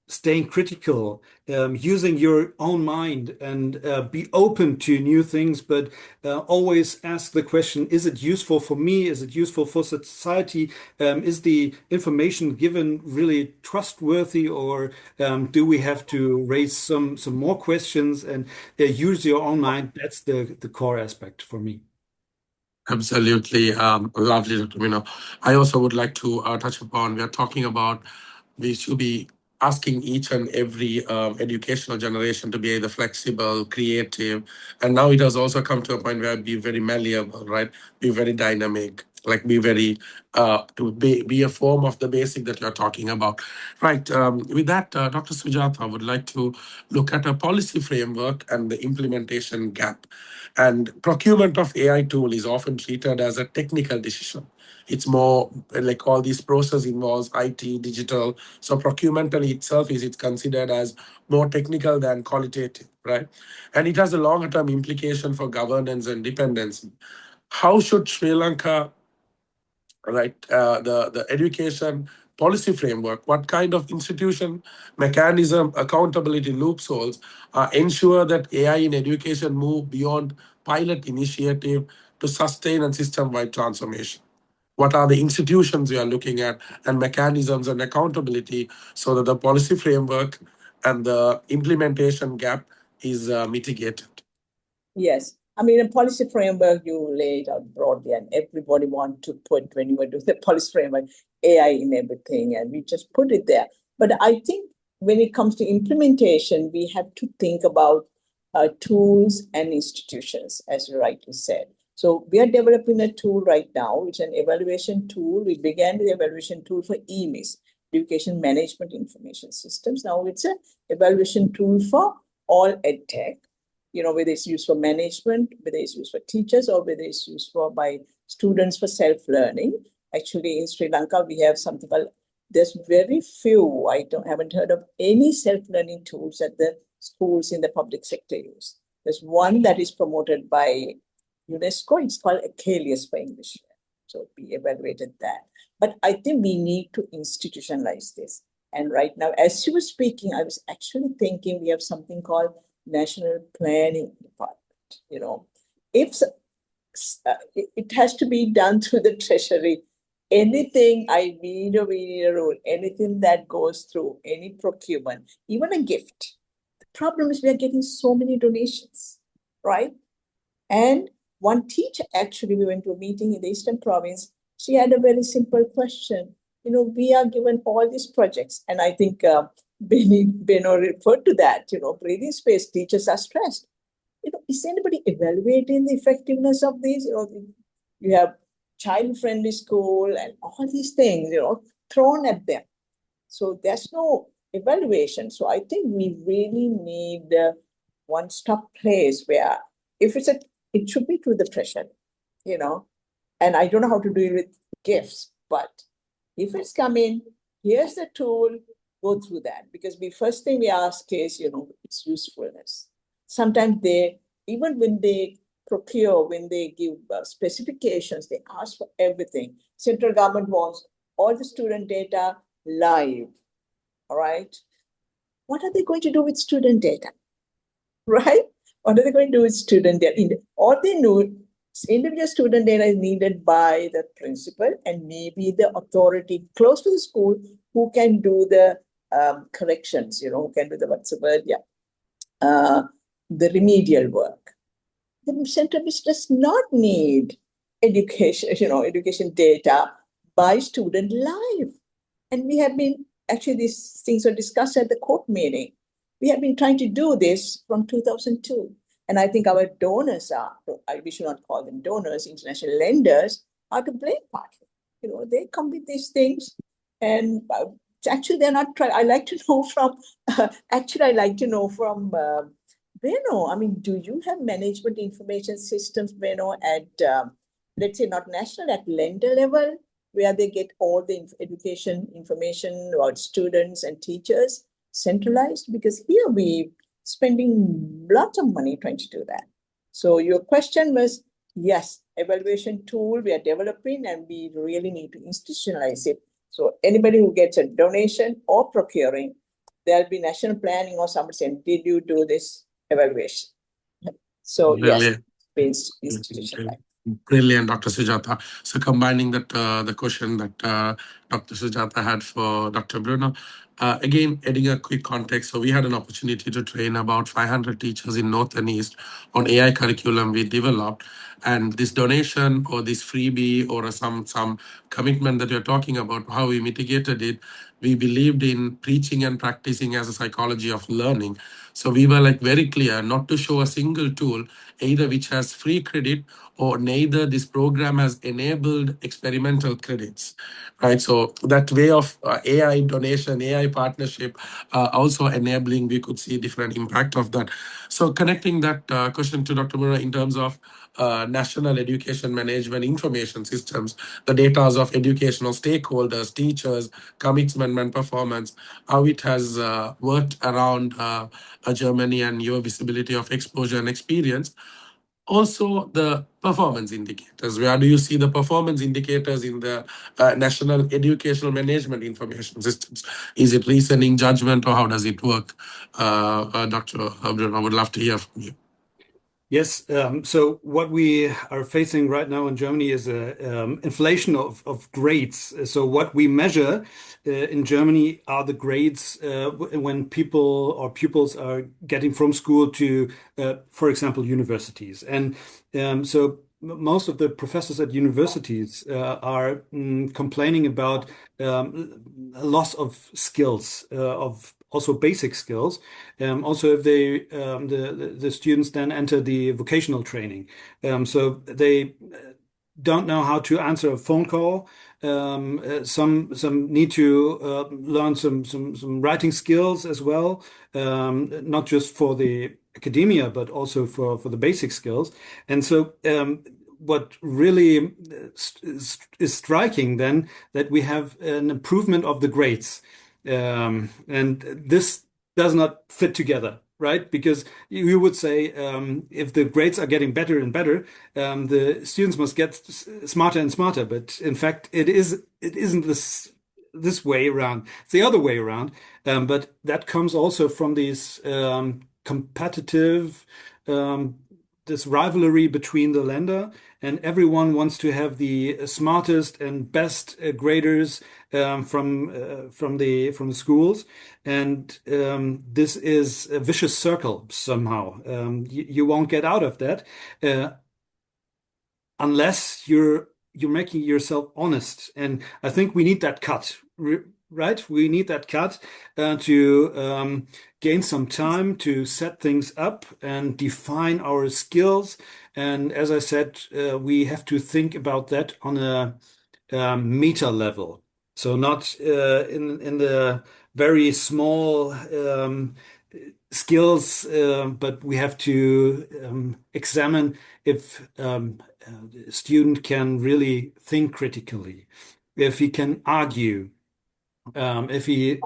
staying critical, using your own mind, and be open to new things, but always ask the question, is it useful for me? Is it useful for society? Is the information given really trustworthy, or do we have to raise some more questions and use your own mind? That's the core aspect for me. Absolutely lovely, Dr. Mino. I also would like to touch upon, we are talking about, we should be asking each and every educational generation to be either flexible, creative, and now it has also come to a point where be very malleable, right? Be very dynamic, like be very, to be a form of the basic that you're talking about. Right, with that, Dr. Sujatha would like to look at a policy framework and the implementation gap. And procurement of AI tool is often treated as a technical decision. It's more like all these process involves IT, digital. So procurementally itself it's considered as more technical than qualitative, right? And it has a longer term implication for governance and dependency. How should Sri Lanka, right, the education policy framework, what kind of institution, mechanism, accountability loopholes ensure that AI in education move beyond pilot initiative to sustain and system-wide transformation? What are the institutions we are looking at and mechanisms and accountability so that the policy framework and the implementation gap is mitigated? Yes. I mean, a policy framework, you lay it out broadly, and everybody want to put, when you were doing the policy framework, AI in everything, and we just put it there. But I think when it comes to implementation, we have to think about tools and institutions, as you rightly said. So we are developing a tool right now. It's an evaluation tool. We began with the evaluation tool for EMIS, Education Management Information Systems. Now it's an evaluation tool for all EdTech, whether it's used for management, whether it's used for teachers, or whether it's used by students for self-learning. Actually, in Sri Lanka, we have something called, there's very few, haven't heard of any self-learning tools that the schools in the public sector use. There's one that is promoted by UNESCO. It's called Achilles for English. So we evaluated that. But I think we need to institutionalize this. And right now, as you were speaking, I was actually thinking we have something called National Planning Department. If it has to be done through the Treasury, anything we need a rule, anything that goes through any procurement, even a gift. The problem is we are getting so many donations, right? And one teacher, actually, we went to a meeting in the Eastern Province. She had a very simple question. We are given all these projects, and I think Beno referred to that, breathing space, teachers are stressed. Is anybody evaluating the effectiveness of these? You have child-friendly school and all these things, thrown at them. So there's no evaluation. So I think we really need a one-stop place where it should be through the pressure, and I don't know how to do it with gifts, but if it's coming, here's the tool, go through that. Because the first thing we ask is, its usefulness. Sometimes even when they procure, when they give specifications, they ask for everything. Central government wants all the student data live, all right? What are they going to do with student data, right? What are they going to do with student data? All they know, individual student data is needed by the principal and maybe the authority close to the school who can do the corrections, who can do the the remedial work. The center does not need education data by student live. And we have been, actually these things were discussed at the court meeting. We have been trying to do this from 2002. And I think our donors we should not call them donors, international lenders are to blame partly. They come with these things and actually they're not trying. I like to know from Beno, I mean, do you have management information systems, Beno, at, let's say, not national, at lender level, where they get all the education information about students and teachers centralized? Because here we spending lots of money trying to do that. So your question was, yes, evaluation tool we are developing and we really need to institutionalize it. So anybody who gets a donation or procuring, there'll be national planning or somebody saying, did you do this evaluation? So yes, based institutionalized. Brilliant, Dr. Sujata. So combining that the question that Dr. Sujata had for Dr. Bruno, again, adding a quick context. So we had an opportunity to train about 500 teachers in North and East on AI curriculum we developed. And this donation or this freebie or some commitment that you're talking about, how we mitigated it, we believed in preaching and practicing as a psychology of learning. So we were very clear not to show a single tool, either which has free credit or neither this program has enabled experimental credits, right? So that way of AI donation, AI partnership, also enabling, we could see different impact of that. So connecting that question to Dr. Mura in terms of national education management information systems, the data of educational stakeholders, teachers, commitment and performance, how it has worked around Germany and your visibility of exposure and experience. Also, the performance indicators. Where do you see the performance indicators in the national educational management information systems? Is it reasoning, judgment, or how does it work? Dr. Abdul, I would love to hear from you. Yes, so what we are facing right now in Germany is a inflation of grades. So what we measure in Germany are the grades when people or pupils are getting from school to, for example, universities. And so most of the professors at universities are complaining about a loss of skills, of also basic skills. Also, if the students then enter the vocational training, so they don't know how to answer a phone call. Some need to learn some writing skills as well, not just for the academia, but also for the basic skills. And so what really is striking then that we have an improvement of the grades. And this does not fit together, right? Because you would say if the grades are getting better and better, the students must get smarter and smarter. But in fact, it isn't this way around. It's the other way around. But that comes also from these competitive this rivalry between the lender, and everyone wants to have the smartest and best graders from the schools, and this is a vicious circle somehow. You won't get out of that unless you're making yourself honest, and I think we need that cut. right? We need that cut to gain some time to set things up and define our skills. And as I said, we have to think about that on a meta level. So not in the very small skills, but we have to examine if a student can really think critically, if he can argue, if he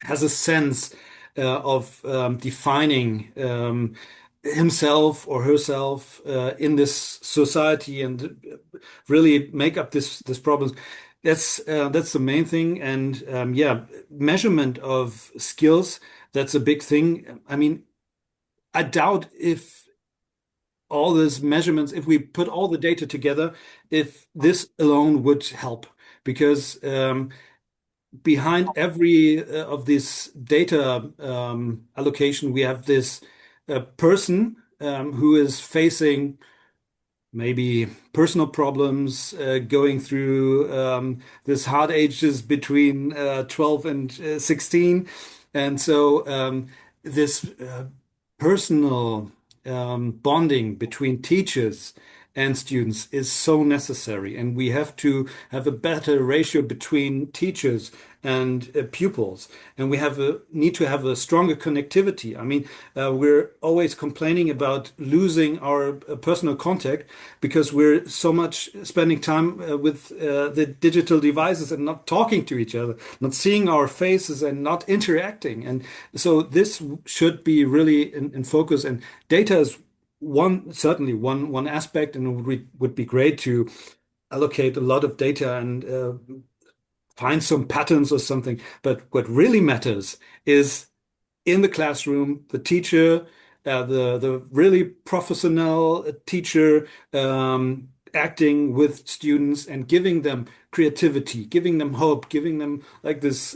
has a sense of defining himself or herself in this society and really make up this problem. That's the main thing. And yeah, measurement of skills, that's a big thing. I mean, I doubt if all these measurements, if we put all the data together, if this alone would help, because behind every of this data allocation, we have this person who is facing maybe personal problems, going through this hard ages between 12 and 16. And so this personal bonding between teachers and students is so necessary. And we have to have a better ratio between teachers and pupils. And we need to have a stronger connectivity. I mean, we're always complaining about losing our personal contact because we're so much spending time with the digital devices and not talking to each other, not seeing our faces and not interacting. And so this should be really in focus. And data is certainly one aspect, and it would be great to allocate a lot of data and find some patterns or something. But what really matters is in the classroom, the teacher, the really professional teacher acting with students and giving them creativity, giving them hope, giving them like this,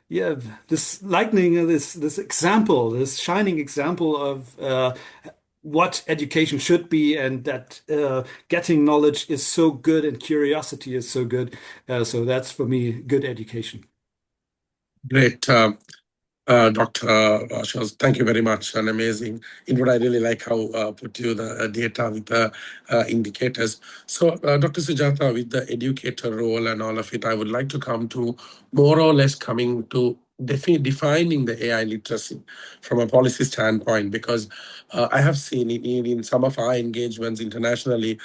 yeah, this lightning, this example, this shining example of what education should be, and that getting knowledge is so good and curiosity is so good. So that's for me good education. Great. Dr. Shaz, thank you very much. An amazing input. I really like how put you the data with the indicators. So, Dr. Sujata, with the educator role and all of it, I would like to come to more or less coming to defining the AI literacy from a policy standpoint, because I have seen in some of our engagements internationally,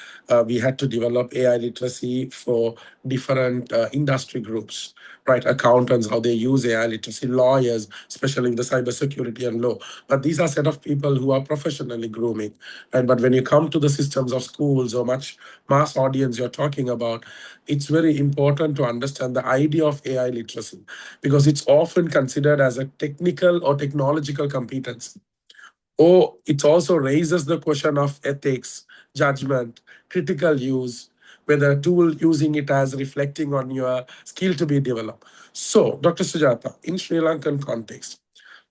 we had to develop AI literacy for different industry groups, right? Accountants, how they use AI literacy, lawyers, especially in the cybersecurity and law. But these are set of people who are professionally grooming. And but when you come to the systems of schools or much mass audience you're talking about, it's very important to understand the idea of AI literacy, because it's often considered as a technical or technological competence. Or it also raises the question of ethics, judgment, critical use, whether a tool using it as reflecting on your skill to be developed. So, Dr. Sujata, in Sri Lankan context,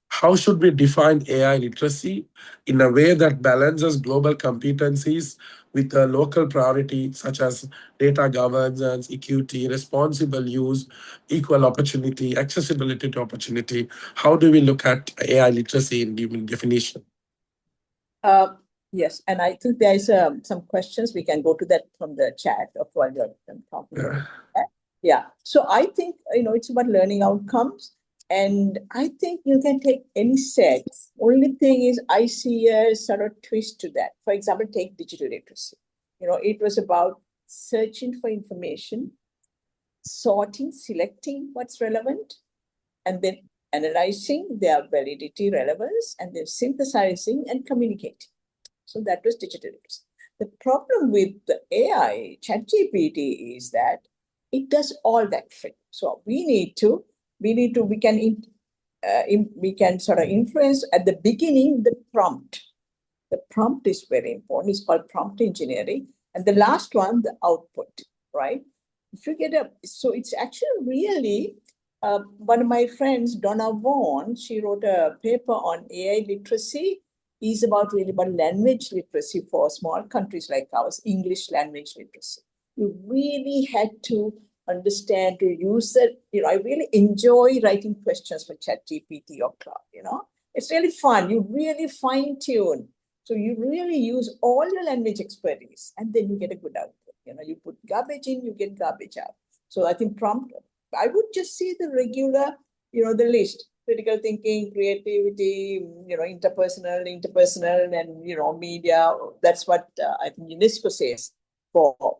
how should we define AI literacy in a way that balances global competencies with a local priority such as data governance, equity, responsible use, equal opportunity, accessibility to opportunity? How do we look at AI literacy in definition? Yes, and I think there is some questions. We can go to that from the chat of while you're talking about that. Yeah, so I think, it's about learning outcomes. And I think you can take any set. Only thing is I see a sort of twist to that. For example, take digital literacy. It was about searching for information, sorting, selecting what's relevant, and then analyzing their validity, relevance, and then synthesizing and communicating. So that was digital literacy. The problem with the AI, ChatGPT, is that it does all that for you. So we can sort of influence at the beginning the prompt. The prompt is very important. It's called prompt engineering. And the last one, the output, right? If you so it's actually really, one of my friends, Donna Vaughan, she wrote a paper on AI literacy. Is about language literacy for small countries like ours, English language literacy. You really had to understand, to use it. I really enjoy writing questions for ChatGPT or Cloud. It's really fun. You really fine tune. So you really use all your language expertise, and then you get a good output. You put garbage in, you get garbage out. So I think prompt, I would just see the regular, the list: critical thinking, creativity, interpersonal, and, media. That's what I think UNESCO says for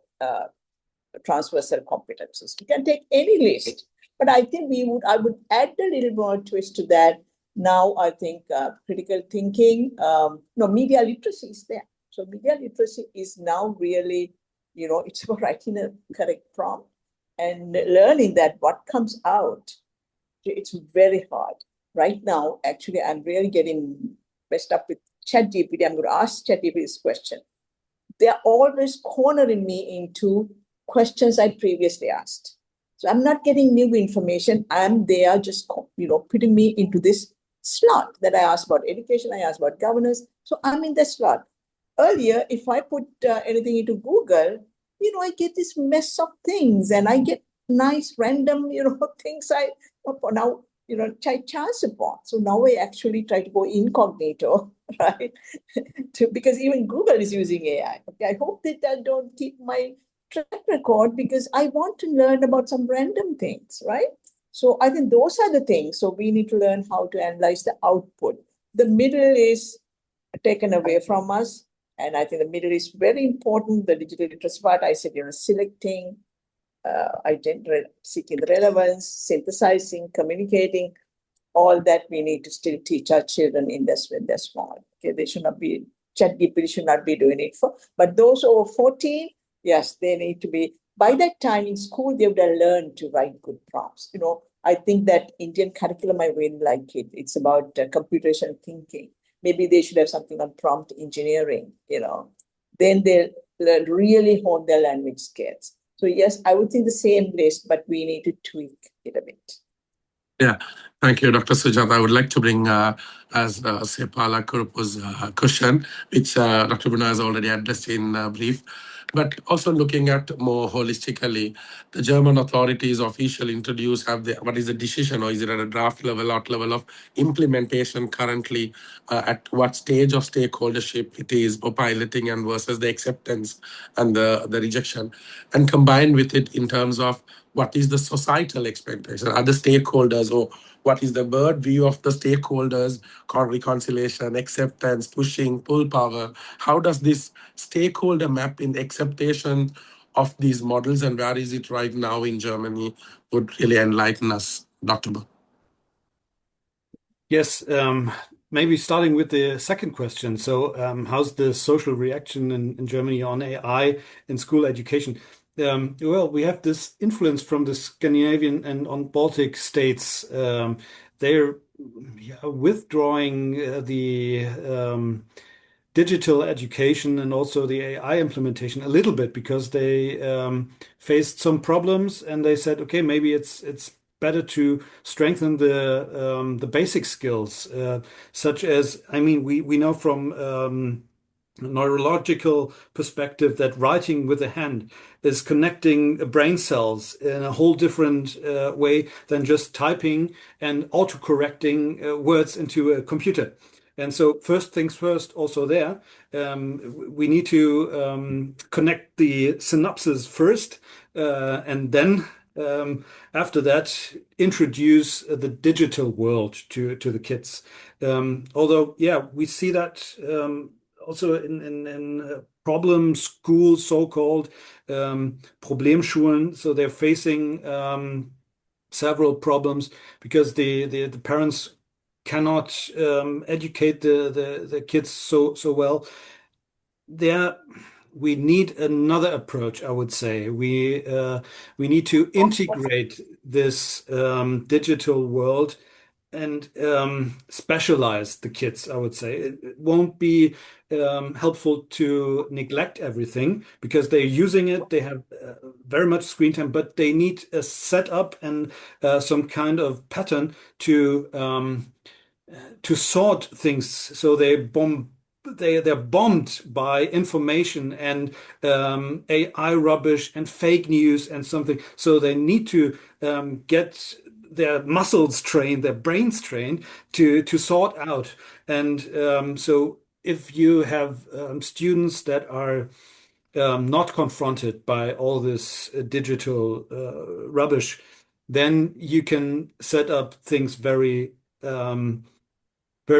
transversal competences. You can take any list, but I think I would add a little more twist to that. Now I think critical thinking, no, media literacy is there. So media literacy is now really, it's about writing a correct prompt and learning that what comes out. It's very hard. Right now, actually, I'm really getting messed up with ChatGPT. I'm going to ask ChatGPT this question. They're always cornering me into questions I previously asked. So I'm not getting new information. They are just, putting me into this slot that I asked about education, I asked about governance. So I'm in the slot. Earlier, if I put anything into Google, I get this mess of things, and I get nice random, things I now, take chance upon. So now I actually try to go incognito, right? Because even Google is using AI. Okay, I hope that I don't keep my track record, because I want to learn about some random things, right? So I think those are the things. So we need to learn how to analyze the output. The middle is taken away from us. And I think the middle is very important. The digital literacy part, I said, selecting, seeking the relevance, synthesizing, communicating, all that we need to still teach our children in this when they're small. Okay, they should not be, ChatGPT should not be doing it for, but those over 14, yes, they need to be, by that time in school, they would have learned to write good prompts. I think that Indian curriculum, I really like it. It's about computation thinking. Maybe they should have something on prompt engineering, then they'll really hone their language skills. So yes, I would think the same list, but we need to tweak it a bit. Yeah, thank you, Dr. Sujat. I would like to bring, as Sepala Kurupu's question, which Dr. Buna has already addressed in brief, but also looking at more holistically, the German authorities officially introduced what is the decision, or is it at a draft level or level of implementation currently, at what stage of stakeholdership it is, or piloting and versus the acceptance and the rejection, and combined with it in terms of what is the societal expectation, other stakeholders, or what is the bird view of the stakeholders, reconciliation, acceptance, pushing, pull power. How does this stakeholder map in acceptation of these models, and where is it right now in Germany, would really enlighten us, Dr. Bo. Yes, maybe starting with the second question. So, how's the social reaction in Germany on AI in school education? Well, we have this influence from the Scandinavian and on Baltic states. They're withdrawing the digital education and also the AI implementation a little bit, because they faced some problems, and they said, okay, maybe it's better to strengthen the basic skills, such as, I mean, we know from neurological perspective that writing with the hand is connecting brain cells in a whole different way than just typing and autocorrecting words into a computer. And so first things first, also there, we need to connect the synapses first, and then after that, introduce the digital world to the kids. Although, yeah, we see that also in problem schools, so-called Problemschulen. So they're facing several problems because the parents cannot educate the kids so well. There, we need another approach, I would say. We need to integrate this digital world and specialize the kids, I would say. It won't be helpful to neglect everything because they're using it. They have very much screen time, but they need a setup and some kind of pattern to sort things, so they they're bombed by information and AI rubbish and fake news and something. So they need to get their muscles trained, their brains trained to sort out. And so if you have students that are not confronted by all this digital rubbish, then you can set up things very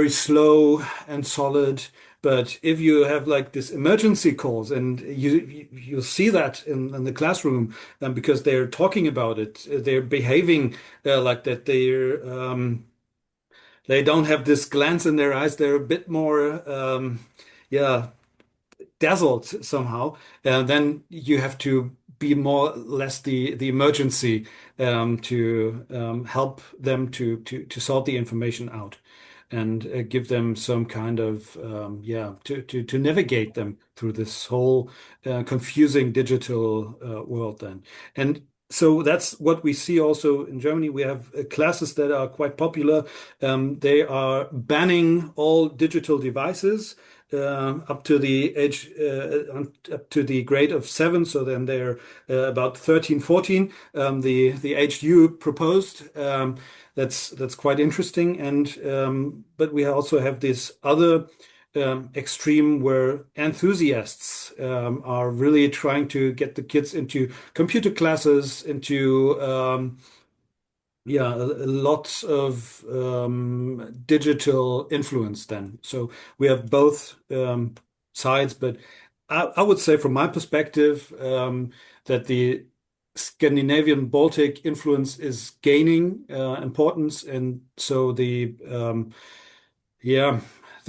slow and solid. But if you have like this emergency calls, and you'll see that in the classroom, because they're talking about it, they're behaving like that. They don't have this glance in their eyes. They're a bit more, yeah, dazzled somehow, then you have to be more or less the emergency to help them to sort the information out and give them some kind of to navigate them through this whole confusing digital world then. And so that's what we see also in Germany. We have classes that are quite popular. They are banning all digital devices up to the age up to the grade of 7. So then they're about 13, 14. The age you proposed. That's quite interesting. And but we also have this other extreme where enthusiasts are really trying to get the kids into computer classes, into lots of digital influence then. So we have both sides, but I would say from my perspective that the Scandinavian Baltic influence is gaining importance, and so the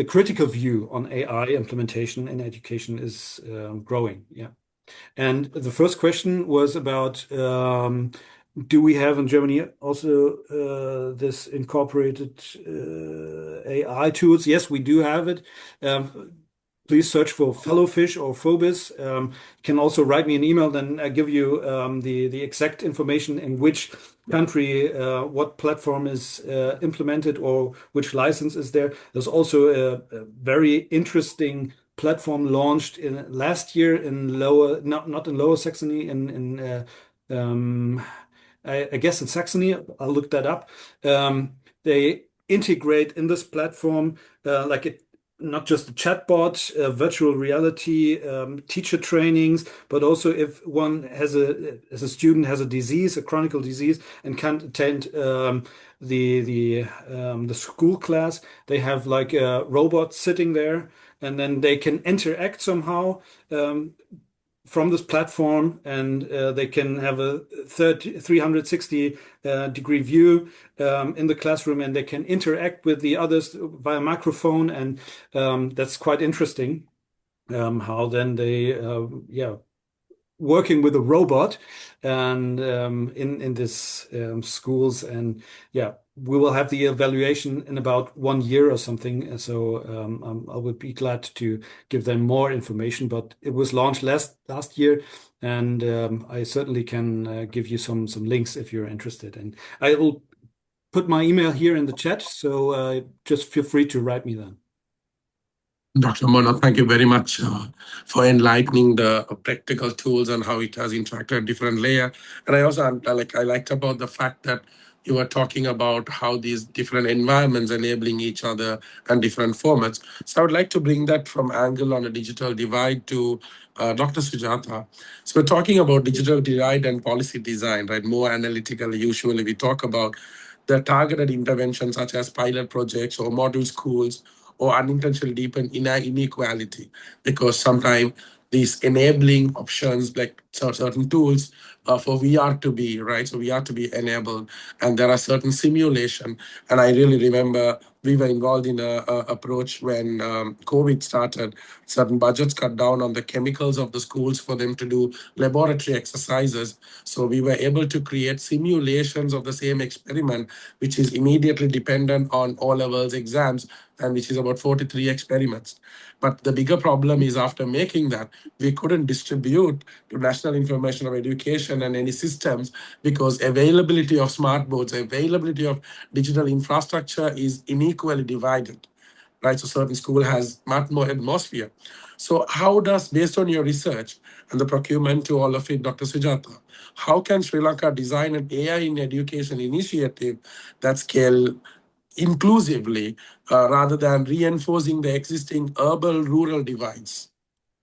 critical view on AI implementation in education is growing. Yeah. And the first question was about do we have in Germany also this incorporated AI tools? Yes, we do have it. Please search for Fellowfish or Phobis. You can also write me an email, then I give you the exact information in which country what platform is implemented or which license is there. There's also a very interesting platform launched in last year in not in Lower Saxony, I guess in Saxony. I'll look that up. They integrate in this platform not just a chatbot, virtual reality, teacher trainings, but also if one as a student has a disease, a chronic disease, and can't attend the school class, they have like a robot sitting there, and then they can interact somehow from this platform, and they can have a 360 degree view in the classroom, and they can interact with the others via microphone, and that's quite interesting how then they working with a robot and in this schools. And we will have the evaluation in about 1 year or something. So I would be glad to give them more information, but it was launched last year, and I certainly can give you some links if you're interested. And I will put my email here in the chat, so just feel free to write me then. Dr. Mona, thank you very much for enlightening the practical tools and how it has interacted at different layer. And I also I liked about the fact that you were talking about how these different environments enabling each other and different formats. So I would like to bring that from angle on a digital divide to Dr. Sujatha. So we're talking about digital divide and policy design, right? More analytically, usually we talk about the targeted interventions such as pilot projects or model schools or unintentionally deepen inequality, because sometimes these enabling options like certain tools for VR to be right, so VR to be enabled, and there are certain simulation. And I really remember we were involved in a approach when COVID started. Certain budgets cut down on the chemicals of the schools for them to do laboratory exercises. So we were able to create simulations of the same experiment, which is immediately dependent on O-levels exams, and which is about 43 experiments. But the bigger problem is after making that, we couldn't distribute to National Information of Education and any systems because availability of smart boards, availability of digital infrastructure is unequally divided. right? So certain school has much more atmosphere. So how does, based on your research and the procurement to all of it, Dr. Sujata, how can Sri Lanka design an AI in education initiative that scale inclusively rather than reinforcing the existing urban-rural divides?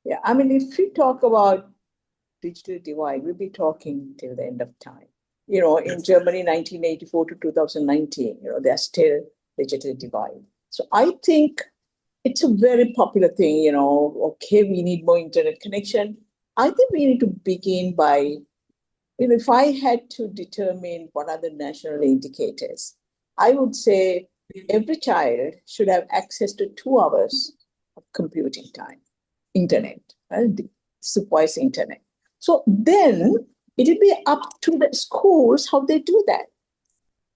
Yeah, I mean, if we talk about digital divide, we'll be talking till the end of time. In Germany, 1984 to 2019, there's still digital divide. So I think it's a very popular thing, okay, we need more internet connection. I think we need to begin by, if I had to determine what are the national indicators, I would say every child should have access to 2 hours of computing time, internet, supervised internet. So then it'll be up to the schools how they do that,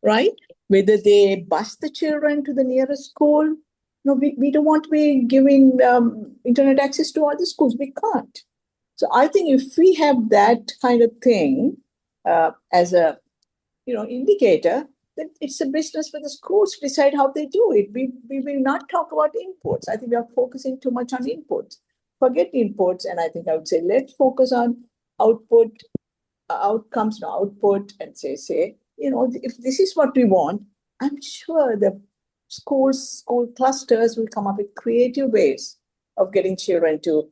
right? Whether they bus the children to the nearest school. No, we don't want to be giving internet access to all the schools. We can't. So I think if we have that kind of thing as a indicator, then it's a business for the schools to decide how they do it. We will not talk about inputs. I think we are focusing too much on inputs. Forget inputs, and I think I would say let's focus on output, outcomes, output, and say, if this is what we want, I'm sure the school clusters will come up with creative ways of getting children to,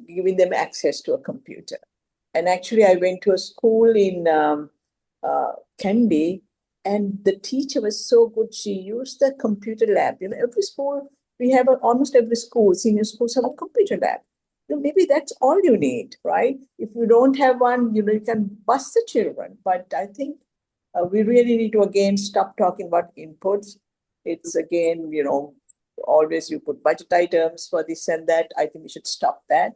giving them access to a computer. And actually, I went to a school in Kandy, and the teacher was so good. She used the computer lab. Every school, we have almost every school, senior schools have a computer lab. Maybe that's all you need, right? If you don't have one, you can bus the children. But I think we really need to, again, stop talking about inputs. It's, again, always you put budget items for this and that. I think we should stop that.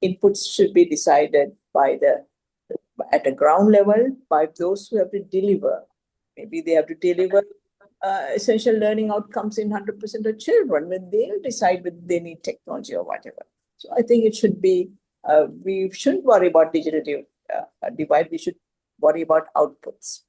Inputs should be decided at a ground level by those who have to deliver. Maybe they have to deliver essential learning outcomes in 100% of children when they'll decide whether they need technology or whatever. So I think it should be, we shouldn't worry about digital divide. We should worry about outputs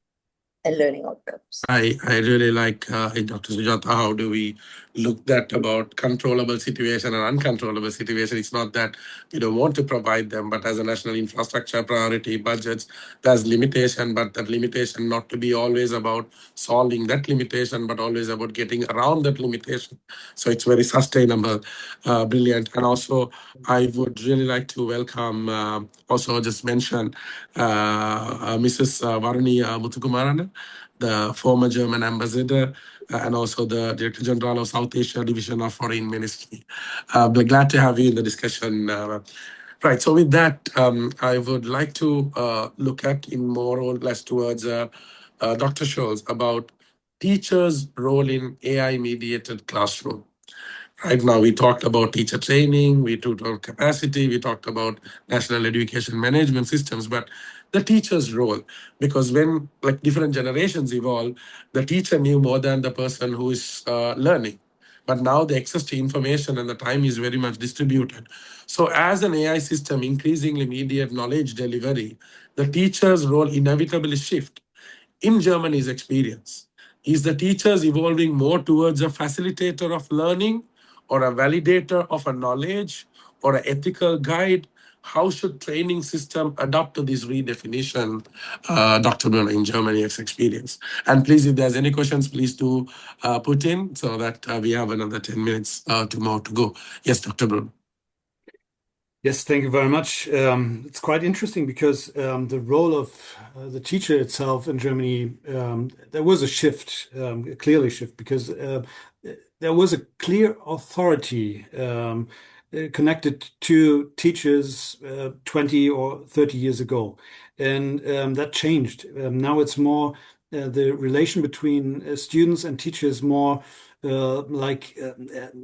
and learning outcomes. I really like Dr. Sujata. How do we look at about controllable situation and uncontrollable situation? It's not that we don't want to provide them, but as a national infrastructure priority budgets, there's limitation, but that limitation not to be always about solving that limitation, but always about getting around that limitation. So it's very sustainable, brilliant. And also, I would really like to welcome, also just mention Mrs. Varuni Muthukumaran, the former German ambassador, and also the Director General of South Asia Division of Foreign Ministry. We're glad to have you in the discussion. Right, so with that, I would like to look at in more or less towards Dr. Scholz about teachers' role in AI-mediated classroom. Right now, we talked about teacher training, we talked about capacity, we talked about national education management systems, but the teacher's role, because when like different generations evolve, the teacher knew more than the person who is learning. But now the access to information and the time is very much distributed. So as an AI system increasingly immediate knowledge delivery, the teacher's role inevitably shift. In Germany's experience, is the teachers evolving more towards a facilitator of learning or a validator of a knowledge or an ethical guide? How should training system adapt to this redefinition, Dr. Brunner, in Germany's experience? And please, if there's any questions, please do put in so that we have another 10 minutes to more to go. Yes, Dr. Brunner. Yes, thank you very much. It's quite interesting because the role of the teacher itself in Germany, there was a shift, a clearly shift, because there was a clear authority connected to teachers 20 or 30 years ago. And that changed. Now it's more the relation between students and teachers more like a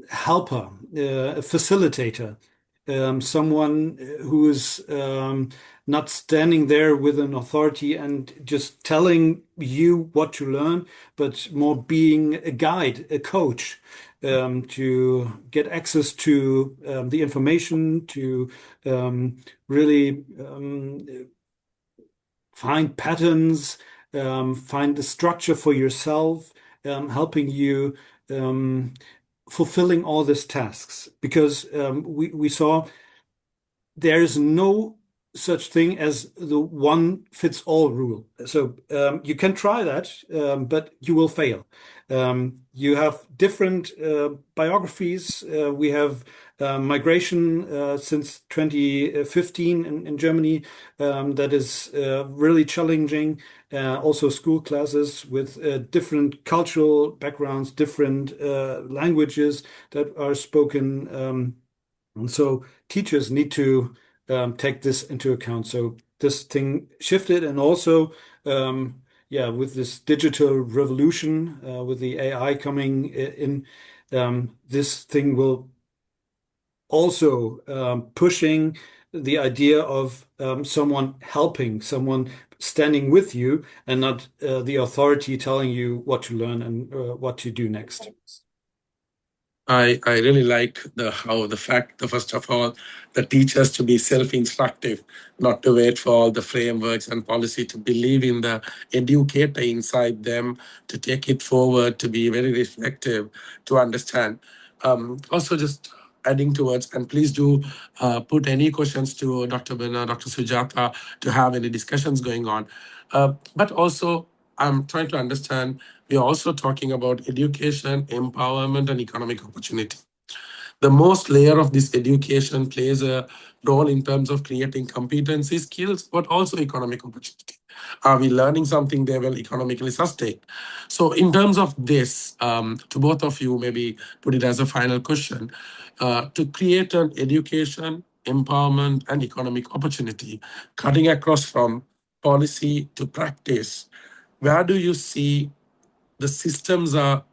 helper, a facilitator. Someone who is not standing there with an authority and just telling you what to learn, but more being a guide, a coach, to get access to the information, to really find patterns, find the structure for yourself, helping you fulfilling all these tasks, because we saw there is no such thing as the one fits all rule. So you can try that, but you will fail. You have different biographies. We have migration since 2015 in Germany that is really challenging. Also school classes with different cultural backgrounds, different languages that are spoken. And so teachers need to take this into account. So this thing shifted, and also, yeah, with this digital revolution, with the AI coming in, this thing will also pushing the idea of someone helping, someone standing with you, and not the authority telling you what to learn and what to do next. I really like the fact that first of all, the teachers to be self-instructive, not to wait for all the frameworks and policy, to believe in the educator inside them, to take it forward, to be very reflective, to understand. Also, just adding towards, and please do put any questions to Dr. Bina, Dr. Sujata, to have any discussions going on. But also, I'm trying to understand, we are also talking about education, empowerment, and economic opportunity. The most layer of this education plays a role in terms of creating competency, skills, but also economic opportunity. Are we learning something they will economically sustain? So in terms of this, to both of you, maybe put it as a final question, to create an education, empowerment, and economic opportunity, cutting across from policy to practice, where do you see the systems are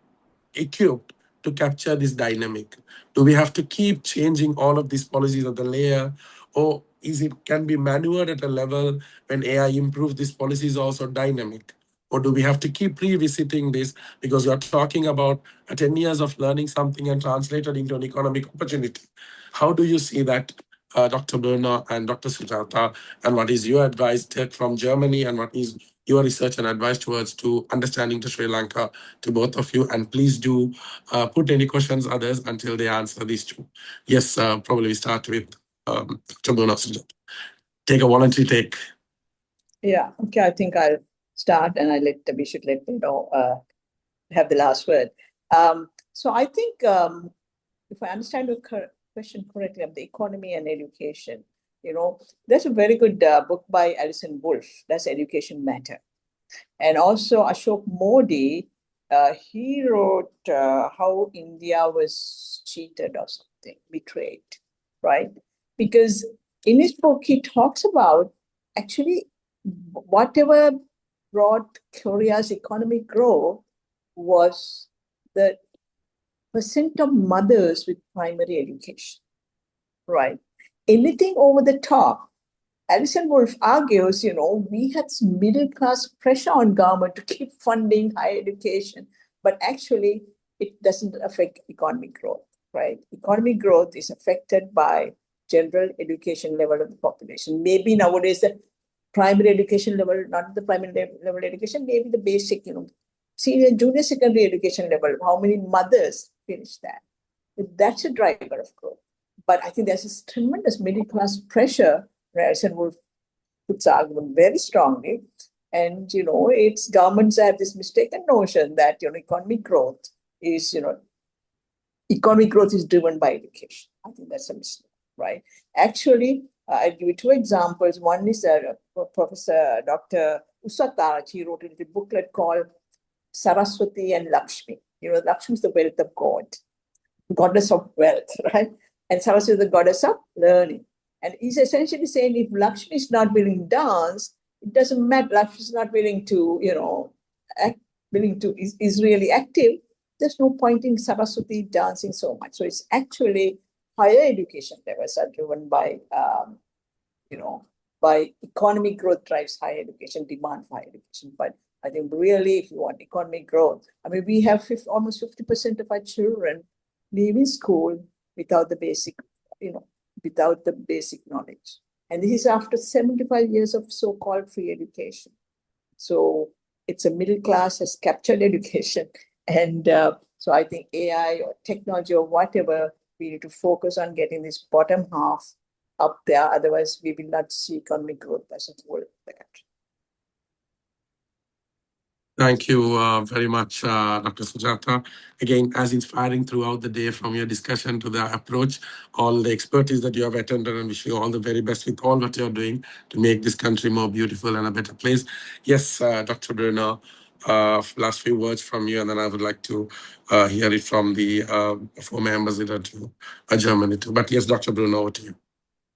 equipped to capture this dynamic? Do we have to keep changing all of these policies at the layer, or is it can be maneuvered at a level when AI improves these policies also dynamic? Or do we have to keep revisiting this because you're talking about 10 years of learning something and translated into an economic opportunity? How do you see that, Dr. Berner and Dr. Sujata, and what is your advice from Germany, and what is your research and advice towards to understanding to Sri Lanka, to both of you? And please do put any questions others until they answer these two. Yes, probably we start with Dr. Berner. Take a voluntary take. Yeah, okay, I think I'll start, and we should let have the last word. So I think if I understand your question correctly of the economy and education, there's a very good book by Alison Wolf, Does Education Matter? And also Ashok Modi, he wrote how India was cheated or something, betrayed, right? Because in his book, he talks about actually whatever brought Korea's economic growth was the percent of mothers with primary education, right? Anything over the top, Alison Wolf argues, we had middle class pressure on government to keep funding higher education, but actually it doesn't affect economic growth, right? Economic growth is affected by general education level of the population. Maybe nowadays the primary education level, not the primary level education, maybe the basic, senior, junior, secondary education level, how many mothers finish that? That's a driver of growth. But I think there's this tremendous middle class pressure. Alison Wolf puts argument very strongly. And, it's governments have this mistaken notion that, economic growth is driven by education. I think that's a mistake, right? Actually, I'll give you two examples. One is Professor Dr. Usataraj. He wrote a booklet called Saraswati and Lakshmi. Lakshmi is the wealth of God, goddess of wealth, right? And Saraswati is the goddess of learning. And he's essentially saying if Lakshmi is not willing to dance, it doesn't matter. Lakshmi is not willing to, is really active. There's no point in Saraswati dancing so much. So it's actually higher education levels are driven by, by economic growth drives higher education, demand for higher education. But I think really, if you want economic growth, we have almost 50% of our children leaving school without the basic, without the basic knowledge. And this is after 75 years of so-called free education. So it's a middle class has captured education, and So I think AI or technology or whatever, we need to focus on getting this bottom half up there. Otherwise, we will not see economic growth as a whole in the country. Thank you very much, Dr. Sujata. Again, as inspiring throughout the day from your discussion to the approach, all the expertise that you have attended, and wish you all the very best with all what you're doing to make this country more beautiful and a better place. Yes, Dr. Bruno, last few words from you, and then I would like to hear it from the former ambassador to Germany too. But yes, Dr. Bruno, over to you.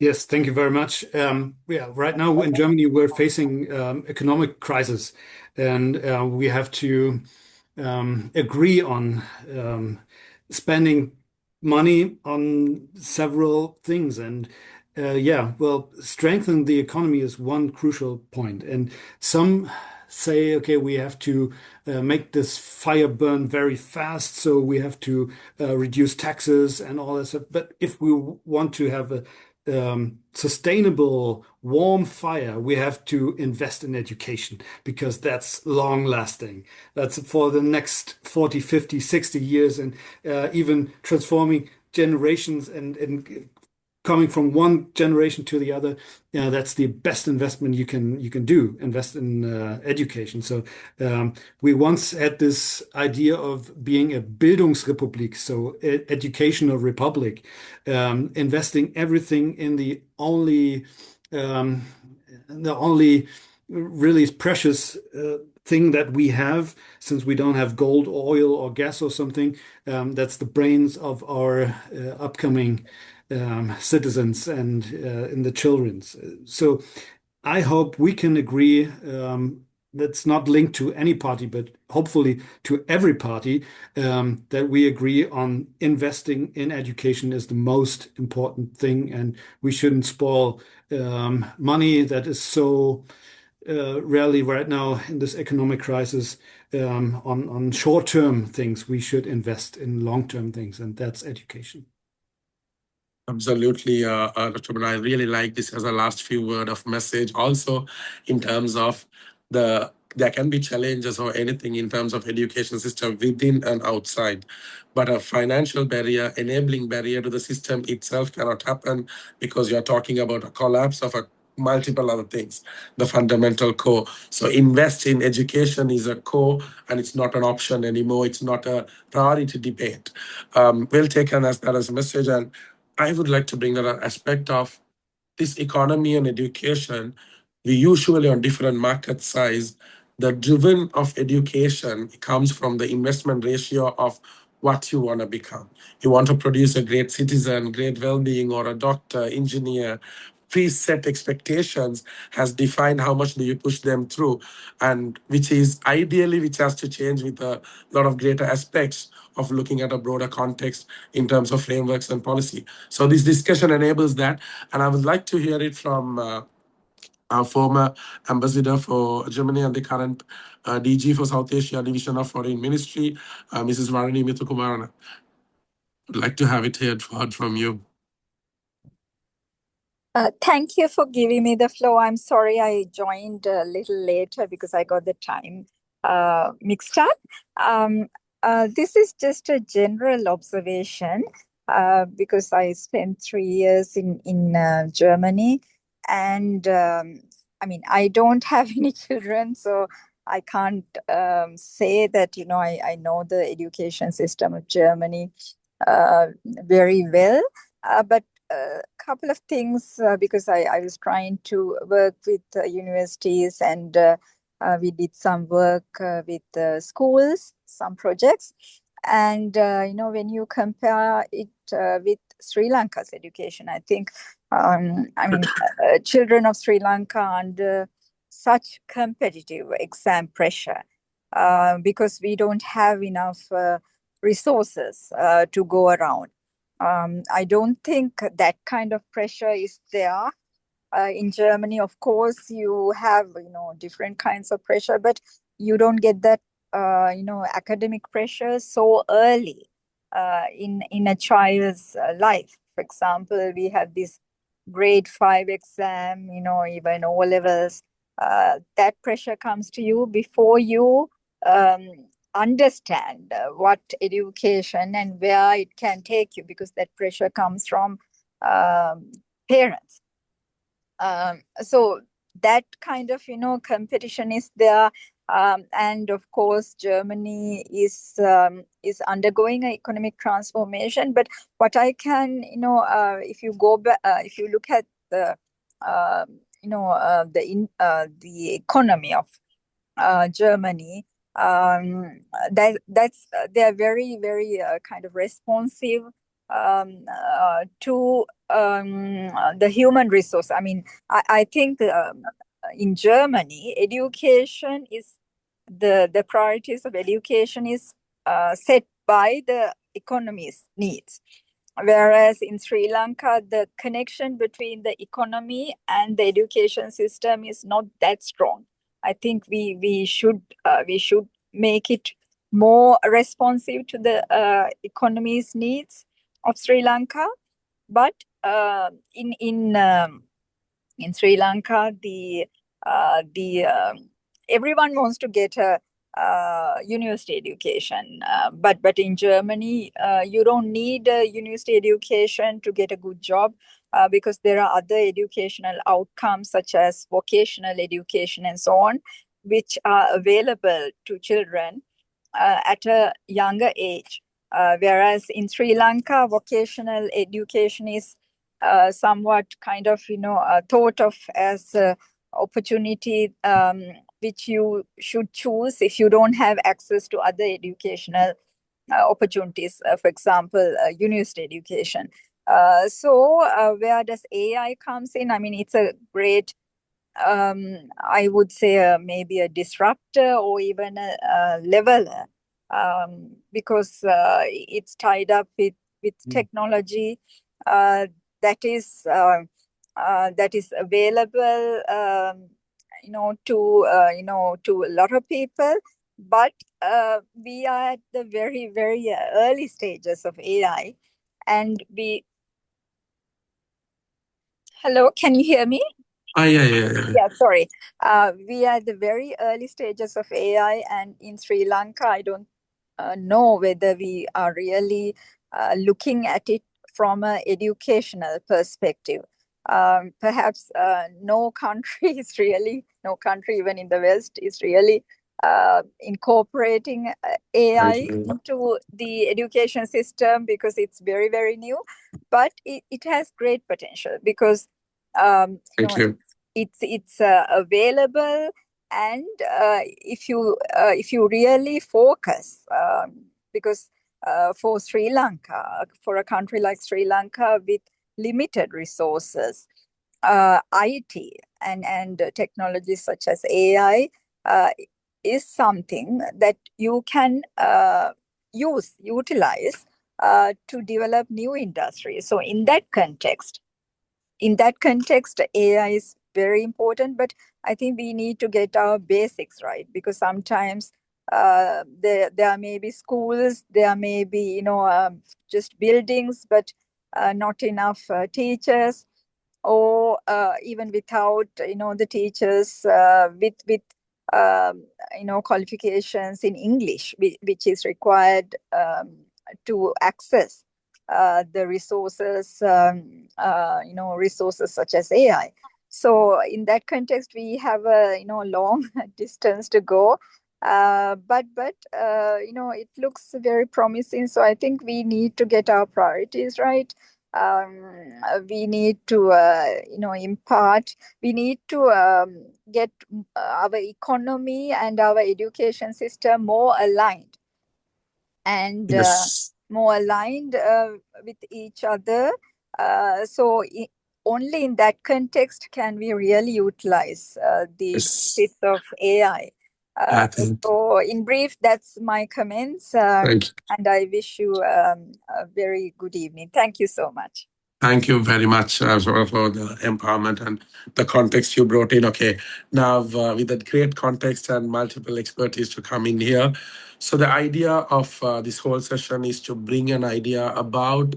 Yes, thank you very much. Right now in Germany, we're facing economic crisis, and we have to agree on spending money on several things. And strengthen the economy is one crucial point. And some say, okay, we have to make this fire burn very fast, so we have to reduce taxes and all that stuff. But if we want to have a sustainable, warm fire, we have to invest in education because that's long lasting. That's for the next 40, 50, 60 years, and even transforming generations and coming from one generation to the other. That's the best investment you can do, invest in education. So we once had this idea of being a Bildungsrepublik, so educational republic, investing everything in the only really precious thing that we have, since we don't have gold, oil, or gas or something. That's the brains of our upcoming citizens and in the children's. So I hope we can agree, that's not linked to any party, but hopefully to every party, that we agree on investing in education is the most important thing, and we shouldn't spoil money that is so rarely right now in this economic crisis on short-term things. We should invest in long-term things, and that's education. Absolutely, Dr. Bruno. I really like this as a last few word of message. Also, in terms of there can be challenges or anything in terms of education system within and outside, but a financial barrier, enabling barrier to the system itself cannot happen, because you're talking about a collapse of a multiple other things, the fundamental core. So invest in education is a core, and it's not an option anymore. It's not a priority debate. We'll take that as a message. And I would like to bring that aspect of this economy and education. We usually on different market size, the driven of education comes from the investment ratio of what you want to become. You want to produce a great citizen, great well-being, or a doctor, engineer. Preset expectations has defined how much do you push them through, and which is ideally, which has to change with a lot of greater aspects of looking at a broader context in terms of frameworks and policy. So this discussion enables that, and I would like to hear it from our former ambassador for Germany and the current DG for South Asia Division of Foreign Ministry, Mrs. Varani Mithukumarana. I'd like to have it heard from you. Thank you for giving me the floor. I'm sorry I joined a little later because I got the time mixed up. This is just a general observation because I spent 3 years in Germany, and I mean, I don't have any children, so I can't say that, I know the education system of Germany very well. But a couple of things, because I was trying to work with universities, and we did some work with schools, some projects. And, when you compare it with Sri Lanka's education, I think, children of Sri Lanka under such competitive exam pressure, because we don't have enough resources to go around. I don't think that kind of pressure is there. In Germany, of course, you have, different kinds of pressure, but you don't get that, academic pressure so early in a child's life. For example, we have this grade 5 exam, even O levels. That pressure comes to you before you understand what education and where it can take you, because that pressure comes from parents. So that kind of competition is there, and of course Germany is undergoing an economic transformation. But what I can if you go back, if you look at the the economy of Germany, that's they are very, very kind of responsive to the human resource. I mean, I think in Germany, education is the priorities of education is set by the economy's needs. Whereas in Sri Lanka, the connection between the economy and the education system is not that strong. I think we should make it more responsive to the economy's needs of Sri Lanka. But in Sri Lanka, the everyone wants to get a university education, but in Germany, you don't need a university education to get a good job, because there are other educational outcomes such as vocational education and so on, which are available to children at a younger age. Whereas in Sri Lanka, vocational education is somewhat kind of thought of as a opportunity which you should choose if you don't have access to other educational opportunities, for example, university education. So where does AI comes in? I mean, it's a great, I would say, maybe a disruptor or even a leveler, because it's tied up with technology that is available, to a lot of people. But we are at the very, very early stages of AI, and hello, can you hear me? Yeah, sorry. We are at the very early stages of AI, and in Sri Lanka, I don't know whether we are really looking at it from an educational perspective. Perhaps no country, even in the West, is really incorporating AI into the education system, because it's very, very new. But it has great potential, because it's available, and if you really focus, because for Sri Lanka, for a country like Sri Lanka with limited resources, IT and technologies such as AI is something that you can utilize to develop new industries. So in that context, AI is very important. But I think we need to get our basics right, because sometimes there may be schools, there may be just buildings, but not enough teachers, or even without the teachers with qualifications in English, which is required to access the resources, resources such as AI. So in that context, we have a long distance to go, but it looks very promising. So I think we need to get our priorities right. We need to impart. We need to get our economy and our education system more aligned, and more aligned with each other. So only in that context can we really utilize the benefits of AI. So in brief, that's my comments, and I wish you a very good evening. Thank you so much. Thank you very much for the empowerment and the context you brought in. Okay, now with that great context and multiple expertise to come in here. So the idea of this whole session is to bring an idea about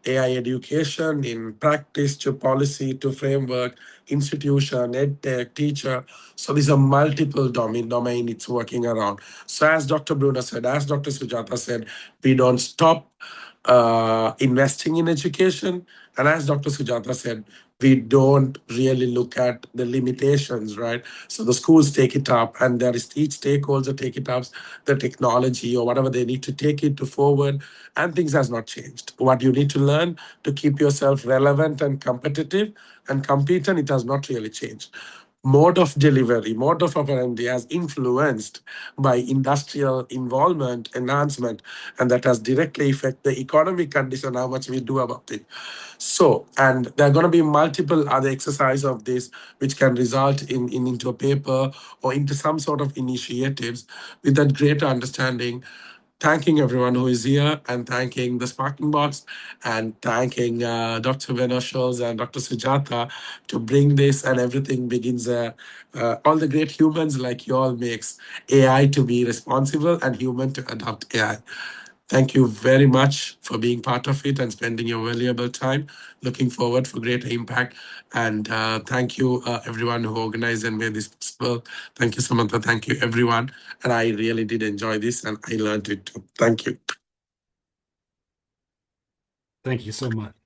AI education in practice to policy to framework, institution, EdTech, teacher. So these are multiple domain it's working around. So as Dr. Bruno said, as Dr. Sujata said, we don't stop investing in education. And as Dr. Sujata said, we don't really look at the limitations, right? So the schools take it up, and there is each stakeholder take it up, the technology or whatever they need to take it to forward, and things has not changed. What you need to learn to keep yourself relevant and competitive and competent, it has not really changed. Mode of delivery, mode of operandi has influenced by industrial involvement, enhancement, and that has directly affect the economic condition, how much we do about it. So, and there are going to be multiple other exercise of this, which can result into a paper or into some sort of initiatives with that greater understanding. Thanking everyone who is here and thanking the Sparking Box and thanking Dr. Venoshos and Dr. Sujata to bring this, and everything begins. All the great humans like you all makes AI to be responsible and human to adopt AI. Thank you very much for being part of it and spending your valuable time. Looking forward for greater impact. And thank you, everyone who organized and made this possible. Thank you, Samantha. Thank you, everyone. And I really did enjoy this, and I learned it too. Thank you. Thank you so much.